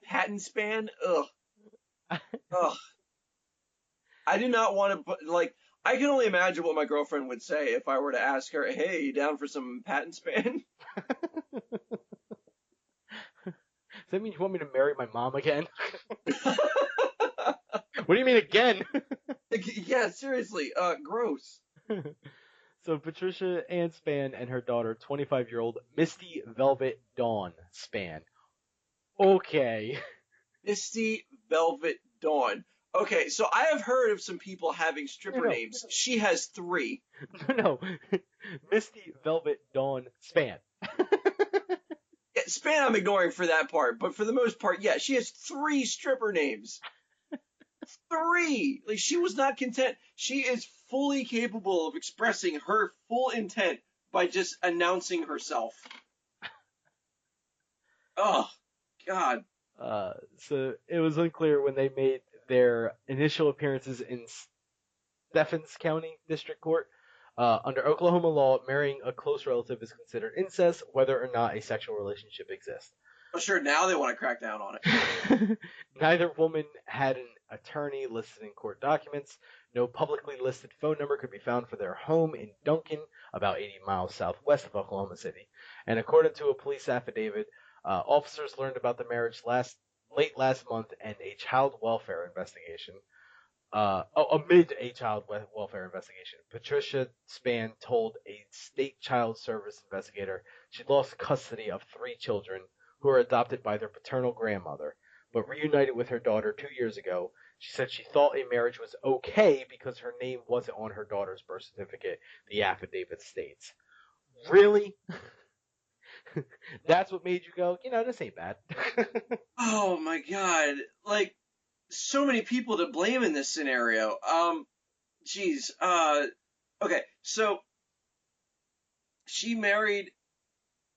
patent span? Ugh. Ugh. I do not want to put, like, I can only imagine what my girlfriend would say if I were to ask her, hey, you down for some patent span? does that mean you want me to marry my mom again? What do you mean again? Yeah, seriously. Gross. So Patricia Ann Spann and her daughter, 25-year-old Misty Velvet Dawn Spann. Okay. Misty Velvet Dawn. Okay, so I have heard of some people having No, stripper no, names. She has three. no. Misty Velvet Dawn Spann. Yeah, Span I'm ignoring for that part, but for the most part, yeah, she has three stripper names. Three! Like, she was not content. She is fully capable of expressing her full intent by just announcing herself. Oh, God. So it was unclear when they made their initial appearances in Stephens County District Court. Under Oklahoma law, marrying a close relative is considered incest, whether or not a sexual relationship exists. I'm sure now they want to crack down on it. Neither woman had an attorney listed in court documents. No publicly listed phone number could be found for their home in Duncan, about 80 miles southwest of Oklahoma City. And according to a police affidavit, officers learned about the marriage late last month and a child welfare investigation. Amid a child welfare investigation, Patricia Spann told a state child service investigator she lost custody of three children who were adopted by their paternal grandmother, but reunited with her daughter 2 years ago. She said she thought a marriage was okay because her name wasn't on her daughter's birth certificate, the affidavit states. Really? That's what made you go, this ain't bad. Oh my God. Like, so many people to blame in this scenario. Geez. Okay, so she married.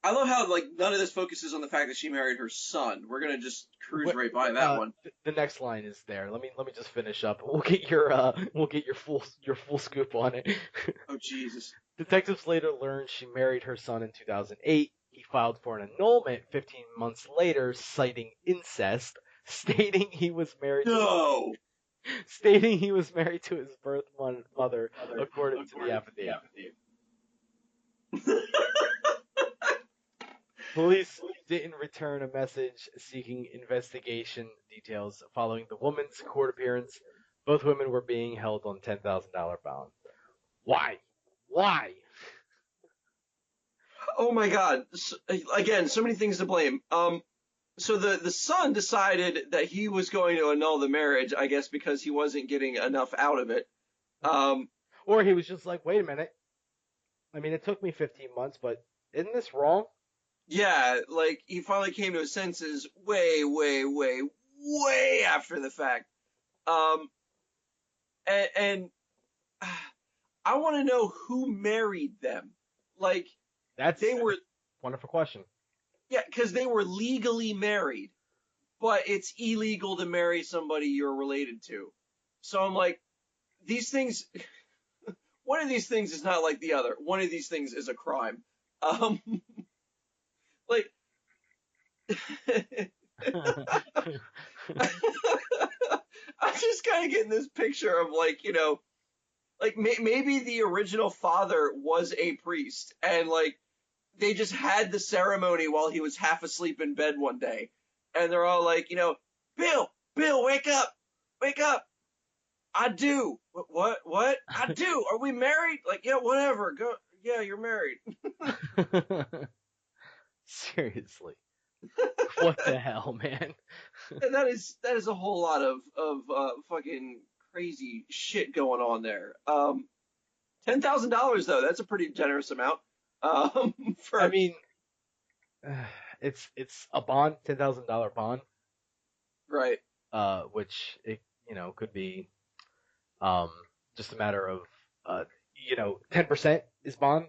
I love how like none of this focuses on the fact that she married her son. We're gonna just cruise right by that one. The next line is there. Let me just finish up. We'll get your full scoop on it. Oh Jesus. Detectives later learned she married her son in 2008. He filed for an annulment 15 months later, citing incest, No. stating he was married to his birth mother, according to the affidavit. Police didn't return a message seeking investigation details following the woman's court appearance. Both women were being held on $10,000 bond. Why? Why? Oh my God. Again, so many things to blame. So the son decided that he was going to annul the marriage, I guess because he wasn't getting enough out of it. Um, Or he was just like, wait a minute. I mean, it took me 15 months, but isn't this wrong? yeah, like he finally came to his senses way, way, way, way after the fact. Um, and I want to know who married them. Like That's they were, a wonderful question. yeah, because they were legally married, but it's illegal to marry somebody you're related to. So I'm like, these things, one of these things is not like the other. One of these things is a crime. Um, like, I'm just kind of getting this picture of like, like maybe the original father was a priest and like they just had the ceremony while he was half asleep in bed one day. And they're all like, Bill, wake up. I do. What? I do. Are we married? Like, yeah, whatever. Go. Yeah, you're married. Seriously. What the hell, man? And that is a whole lot of fucking crazy shit going on there. $10,000 though. That's a pretty generous amount. I For mean, it's a bond, $10,000 bond, right. which it could be um just a matter of 10% is bond,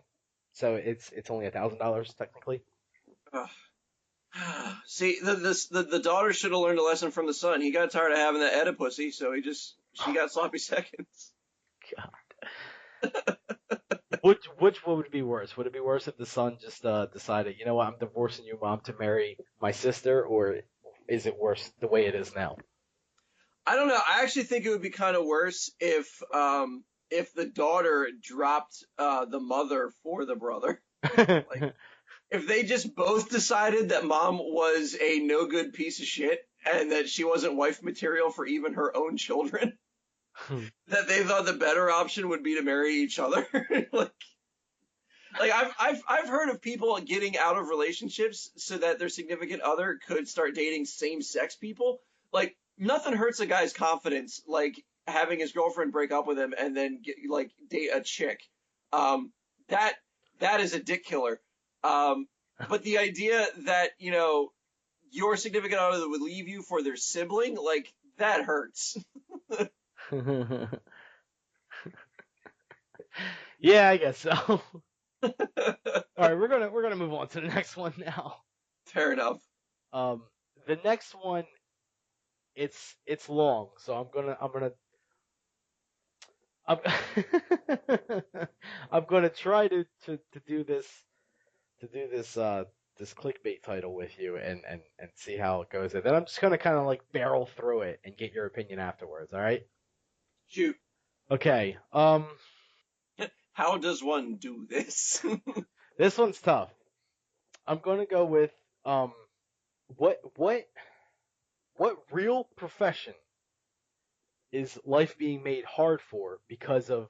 so it's only $1,000 technically. Ugh. See, the daughter should have learned a lesson from the son. He got tired of having that Oedipussy, so she got sloppy seconds. God. Which one would be worse? Would it be worse if the son just decided, you know what, I'm divorcing you, mom, to marry my sister, or is it worse the way it is now? I don't know. I actually think it would be kind of worse if the daughter dropped the mother for the brother. Like if they just both decided that mom was a no good piece of shit and that she wasn't wife material for even her own children, that they thought the better option would be to marry each other. like I've heard of people getting out of relationships so that their significant other could start dating same sex people. Like nothing hurts a guy's confidence like having his girlfriend break up with him and then date a chick. Um, that that is a dick killer. Um, but the idea that your significant other would leave you for their sibling, like that hurts. Yeah, I guess so. All right, we're gonna move on to the next one now. Fair enough. Um, the next one, it's long, so I'm I'm gonna try to do this clickbait title with you and see how it goes. And then I'm just gonna kind of like barrel through it and get your opinion afterwards. All right? Shoot. Okay. How does one do this? This one's tough. I'm gonna go with um, what what real profession is life being made hard for because of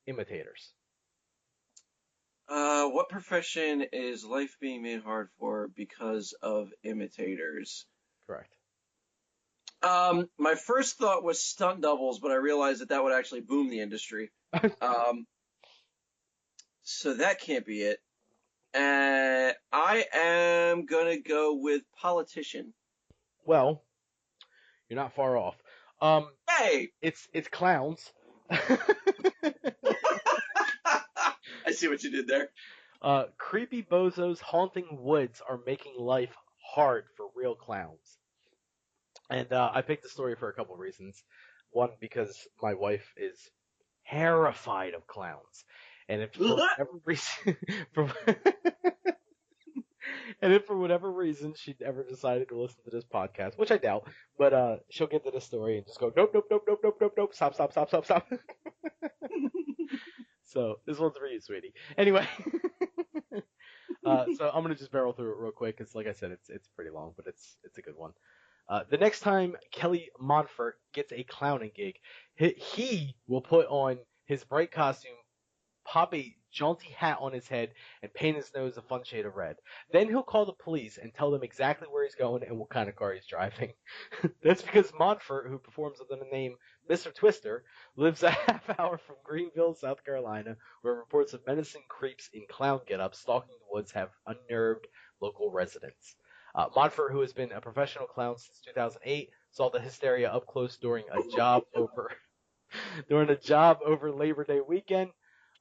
imitators? What profession is life being made hard for because of imitators? Correct. My first thought was stunt doubles, but I realized that would actually boom the industry. Um, so that can't be it. I am gonna go with politician. Well, you're not far off. Um, Hey, it's clowns. I see what you did there. Creepy bozos haunting woods are making life hard for real clowns. And I picked the story for a couple of reasons. One, because my wife is terrified of clowns, and if for whatever reason, for, and if for whatever reason she'd ever decided to listen to this podcast, which I doubt, but she'll get to the story and just go, nope, nope, nope, nope, nope, nope, nope, stop, stop, stop, stop, stop. So this one's for you, sweetie. Anyway, so I'm gonna just barrel through it real quick because, like I said, it's pretty long, but it's a good one. The next time Kelly Monfort gets a clowning gig, he will put on his bright costume, pop a jaunty hat on his head, and paint his nose a fun shade of red. Then he'll call the police and tell them exactly where he's going and what kind of car he's driving. That's because Monfort, who performs under the name Mr. Twister, lives a half hour from Greenville, South Carolina, where reports of menacing creeps in clown getup stalking the woods have unnerved local residents. Monfort, who has been a professional clown since 2008, saw the hysteria up close during a job over Labor Day weekend.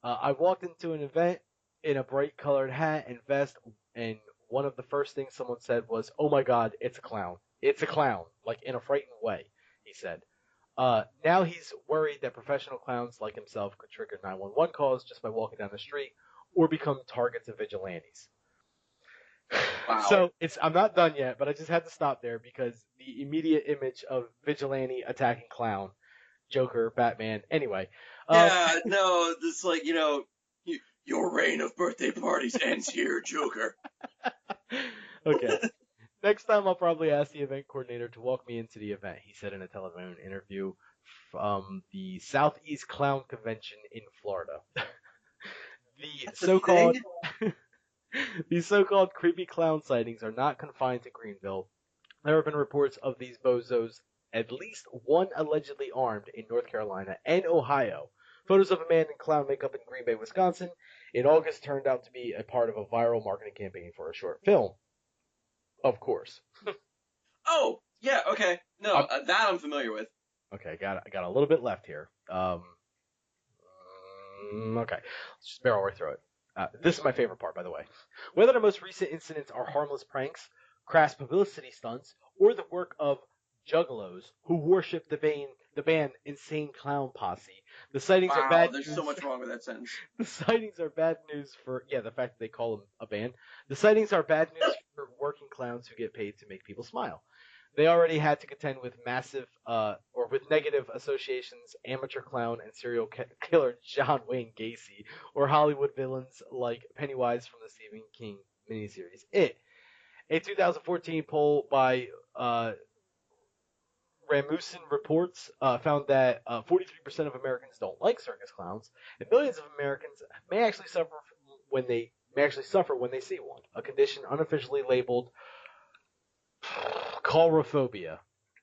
I walked into an event in a bright colored hat and vest, and one of the first things someone said was, "Oh my God, it's a clown! It's a clown!" Like in a frightened way, he said. Now he's worried that professional clowns like himself could trigger 911 calls just by walking down the street or become targets of vigilantes. Wow. So I'm not done yet, but I just had to stop there because the immediate image of vigilante attacking clown, Joker, Batman. Anyway, um, Yeah, no, it's like, your reign of birthday parties ends here, Joker. okay. Next time I'll probably ask the event coordinator to walk me into the event, he said in a telephone interview from the Southeast Clown Convention in Florida. the That's a so-called thing? these so-called creepy clown sightings are not confined to Greenville. There have been reports of these bozos, at least one allegedly armed, in North Carolina and Ohio. Photos of a man in clown makeup in Green Bay, Wisconsin in August turned out to be a part of a viral marketing campaign for a short film. Of course. Oh, yeah, okay. No, I'm, that I'm familiar with. okay, I got a little bit left here. Okay, let's just barrel right through it. This is my favorite part, by the way. Whether the most recent incidents are harmless pranks, crass publicity stunts, or the work of juggalos who worship the band Insane Clown Posse, the sightings are Wow, bad there's so news. much wrong with that sentence. The sightings are bad news for the fact that they call them a band. The sightings are bad news for working clowns who get paid to make people smile. They already had to contend with with negative associations, amateur clown and serial killer John Wayne Gacy, or Hollywood villains like Pennywise from the Stephen King miniseries It. A 2014 poll by Rasmussen Reports found that 43% of Americans don't like circus clowns, and millions of Americans may actually suffer when they see one, a condition unofficially labeled Coulrophobia.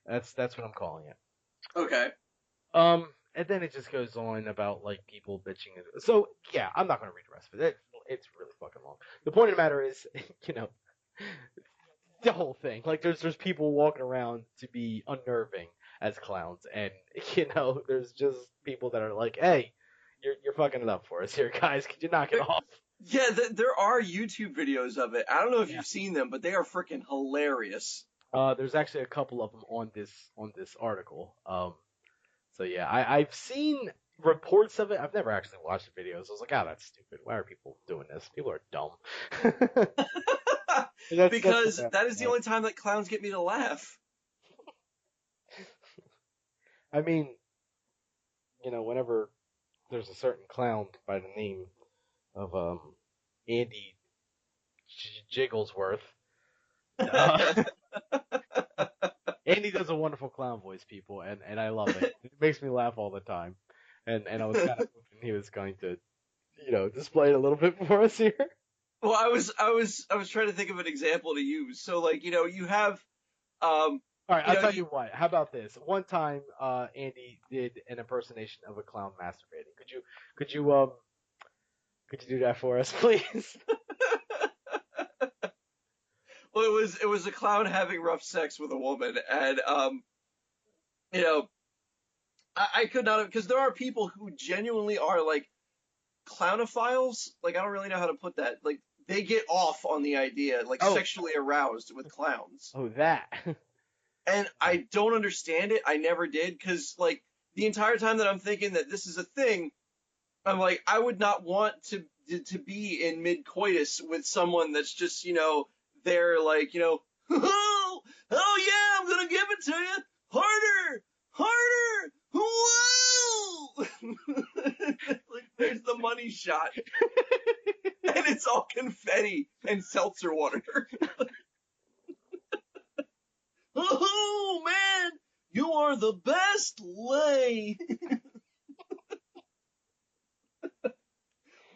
That's what I'm calling it. Okay. And then it just goes on about like people bitching. So yeah, I'm not gonna read the rest of it. It's really fucking long. The point of the matter is, you know, the whole thing. Like there's people walking around to be unnerving as clowns, and there's just people that are like, hey, you're fucking it up for us here, guys. Could you knock it There, off? yeah, there are YouTube videos of it. I don't know if Yeah. you've seen them, but they are freaking hilarious. There's actually a couple of them on this article. So yeah, I've seen reports of it. I've never actually watched the videos. I was like, oh, that's stupid. Why are people doing this? People are dumb. That's the Because bad that is the part. only time that clowns get me to laugh. I mean, whenever there's a certain clown by the name of Andy Jigglesworth, uh, Andy does a wonderful clown voice, people, and I love it. It makes me laugh all the time. And I was kind of hoping he was going to, display it a little bit for us here. Well, I was trying to think of an example to use. So like, you have um All right, you I'll know tell you you what. How about this? One time, Andy did an impersonation of a clown masturbating. Could you um could you do that for us, please? well, it was a clown having rough sex with a woman, and you know I could not have, because there are people who genuinely are like clownophiles. Like, I don't really know how to put that. Like, they get off on the idea, like Oh, sexually aroused with clowns. oh, that. And I don't understand it. I never did, because like the entire time that I'm thinking that this is a thing, I'm like, I would not want to be in mid coitus with someone that's just, they're like, oh, oh yeah, I'm gonna give it to you harder, harder, whoa. Like, there's the money shot, and it's all confetti and seltzer water. Oh man, you are the best lay.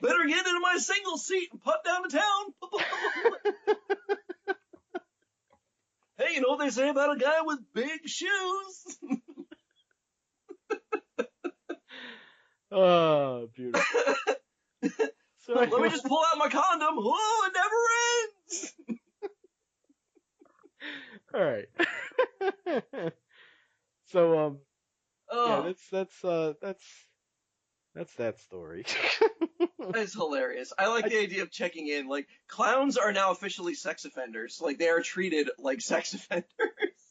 Better get into my single seat and putt down to town. Hey, you know what they say about a guy with big shoes? Oh, beautiful. So Let me anyway, just pull out my condom. Oh, it never ends. all right. So yeah, Oh, that's that story. that is hilarious. I like I, the idea of checking in. Like, clowns are now officially sex offenders. Like, they are treated like sex offenders.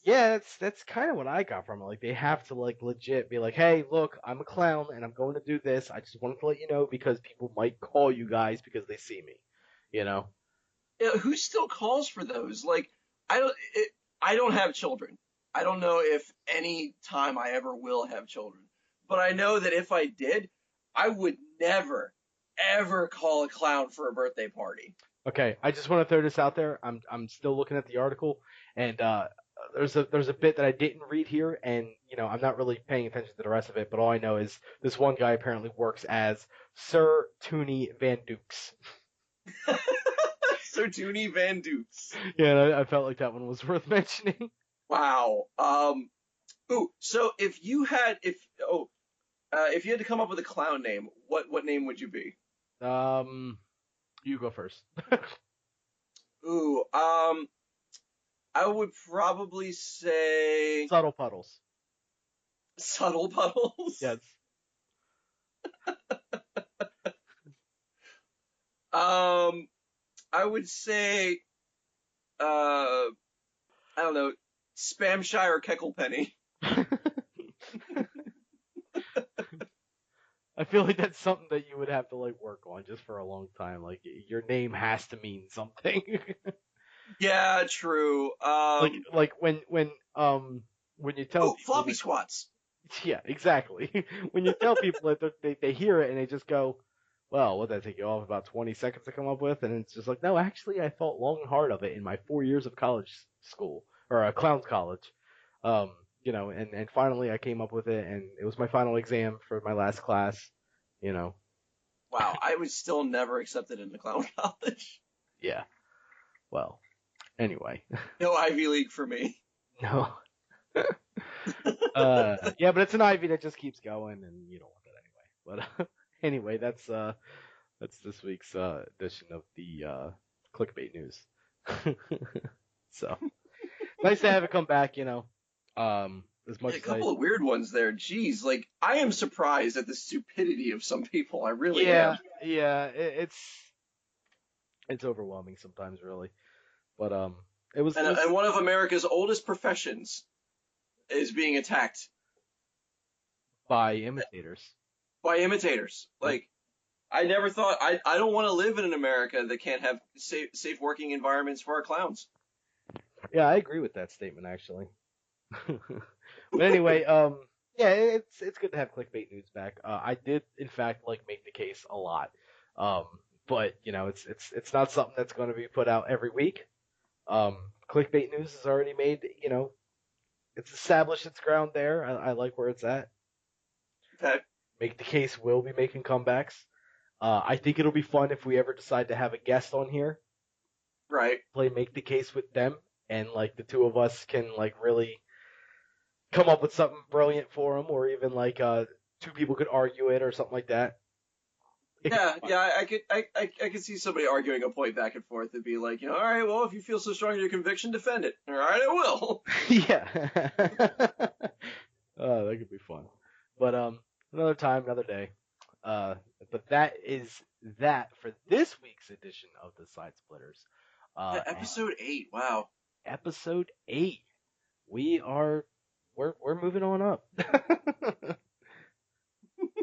yeah, that's kind of what I got from it. Like they have to like legit be like, hey, look, I'm a clown and I'm going to do this. I just wanted to let you know because people might call you guys because they see me. You know? Yeah, who still calls for those? Like, I don't have children. I don't know if any time I ever will have children. But I know that if I did, I would never, ever call a clown for a birthday party. Okay, I just want to throw this out there. I'm still looking at the article, and there's a bit that I didn't read here, and I'm not really paying attention to the rest of it. But all I know is this one guy apparently works as Sir Toonie Van Dukes. Sir Toonie Van Dukes. Yeah, I felt like that one was worth mentioning. Wow. Ooh, so if you had, if, oh, If you had to come up with a clown name, what name would you be? Um, you go first. Ooh, I would probably say Subtle puddles. Subtle Puddles. Yes. Um, I would say I don't know, Spamshire Kecklepenny. I feel like that's something that you would have to like work on just for a long time. Like your name has to mean something. Yeah, true. like when you tell Oh, people Floppy that Squats. yeah, exactly. When you tell people that they hear it and they just go, well, what did that take you off about 20 seconds to come up with? And it's just like, no, actually, I thought long and hard of it in my 4 years of college school or clown's college. Um, and finally I came up with it, and it was my final exam for my last class. You know, Wow, I was still never accepted into clown college. yeah. Well, anyway, No Ivy League for me. no. Yeah, but it's an ivy that just keeps going, and you don't want that anyway. But anyway, that's this week's edition of the clickbait news. So nice to have it come back. As much A as I couple of weird ones there. Jeez, like I am surprised at the stupidity of some people. I really yeah, am. yeah, it's overwhelming sometimes, really. But it was And, it was and one of America's oldest professions is being attacked by imitators. by imitators. Yep. Like I never thought I don't want to live in an America that can't have safe working environments for our clowns. Yeah, I agree with that statement actually. But anyway, yeah, it's good to have clickbait news back. I did in fact like make the case a lot, um, but it's not something that's going to be put out every week. Clickbait news has already made it's established its ground there. I like where it's at. Okay, Make the case will be making comebacks. I think it'll be fun if we ever decide to have a guest on here, right. play make the case with them, and like the two of us can like really come up with something brilliant for them, or even like two people could argue it or something like that. It could be Yeah, fun. yeah, I could see somebody arguing a point back and forth and be like, all right, well, if you feel so strong in your conviction, defend it. All right, I will. Yeah. That could be fun. But another time, another day. Uh, but that is that for this week's edition of the Side Splitters. And Episode 8. Wow. episode 8. We are we're moving on up.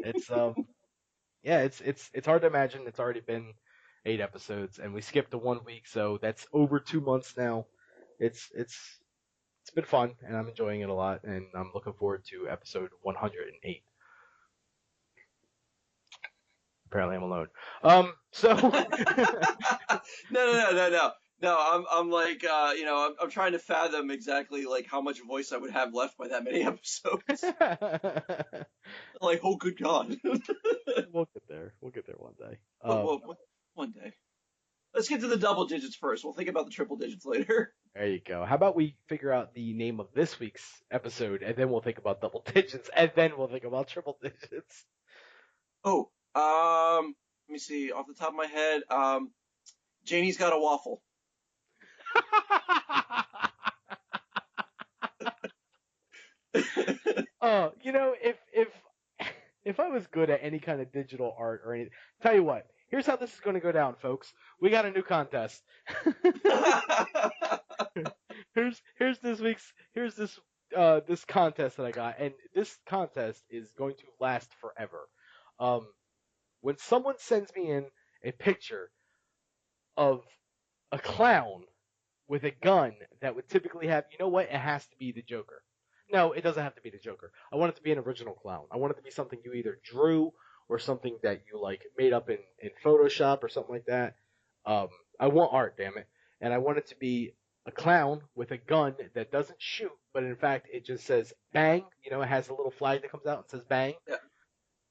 It's yeah, it's hard to imagine it's already been 8 episodes, and we skipped the 1 week, so that's over 2 months now. It's been fun, and I'm enjoying it a lot, and I'm looking forward to episode 108. Apparently, I'm alone. So No, no, no, no, no. No, I'm like, I'm trying to fathom exactly like how much voice I would have left by that many episodes. Like, oh, good God. we'll get there. We'll get there one day. One day. Let's get to the double digits first. We'll think about the triple digits later. There you go. How about we figure out the name of this week's episode, and then we'll think about double digits, and then we'll think about triple digits. Oh, let me see. Off the top of my head, Janie's got a waffle. Oh, if I was good at any kind of digital art or anything, tell you what. Here's how this is going to go down, folks. We got a new contest. Here's this contest that I got, and this contest is going to last forever. Um, when someone sends me in a picture of a clown with a gun that would typically have, you know what? It has to be the Joker. No, it doesn't have to be the Joker. I want it to be an original clown. I want it to be something you either drew or something that you like made up in Photoshop or something like that. Um, I want art, damn it, and I want it to be a clown with a gun that doesn't shoot, but in fact it just says bang. It has a little flag that comes out and says bang. Yeah.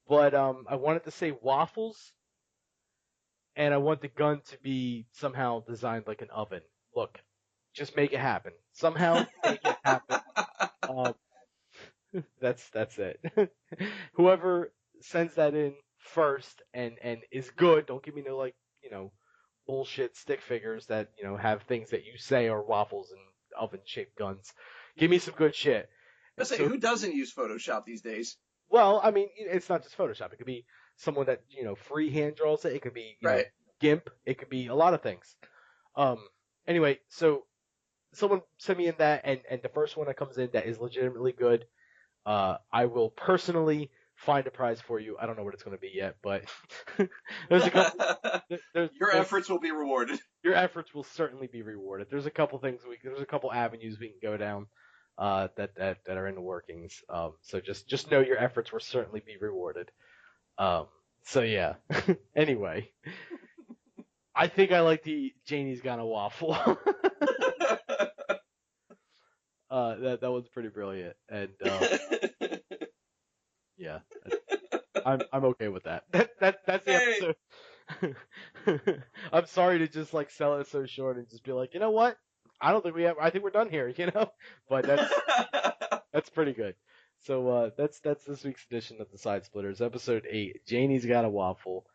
But I want it to say waffles, and I want the gun to be somehow designed like an oven. Look, just make it happen. Somehow make it happen. Um, That's it. Whoever sends that in first and is good, don't give me no like bullshit stick figures that have things that you say are waffles and oven shaped guns. Give me some good shit. I And say, so who doesn't use Photoshop these days? well, I mean, it's not just Photoshop. It could be someone that freehand draws it. It could be Right. GIMP. It could be a lot of things. Um. Anyway, so someone send me in that, and the first one that comes in that is legitimately good, I will personally find a prize for you. I don't know what it's going to be yet, but there's a couple. Your There's efforts will be rewarded. your efforts will certainly be rewarded. There's a couple things there's a couple avenues we can go down, that are in the workings. So just know your efforts will certainly be rewarded. Um, so yeah. Anyway, I think I like the Janie's got a waffle. That was pretty brilliant, and yeah, I'm okay with that. That's the Hey. episode. I'm sorry to just like sell it so short and just be like, you know what? I don't think we have. I think we're done here. But that's pretty good. So that's this week's edition of the Side Splitters, episode 8. Janie's got a waffle.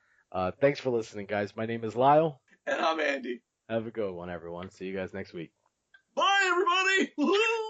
Thanks for listening, guys. My name is Lyle. And I'm Andy. Have a good one, everyone. See you guys next week. Bye, everybody. Woo-hoo!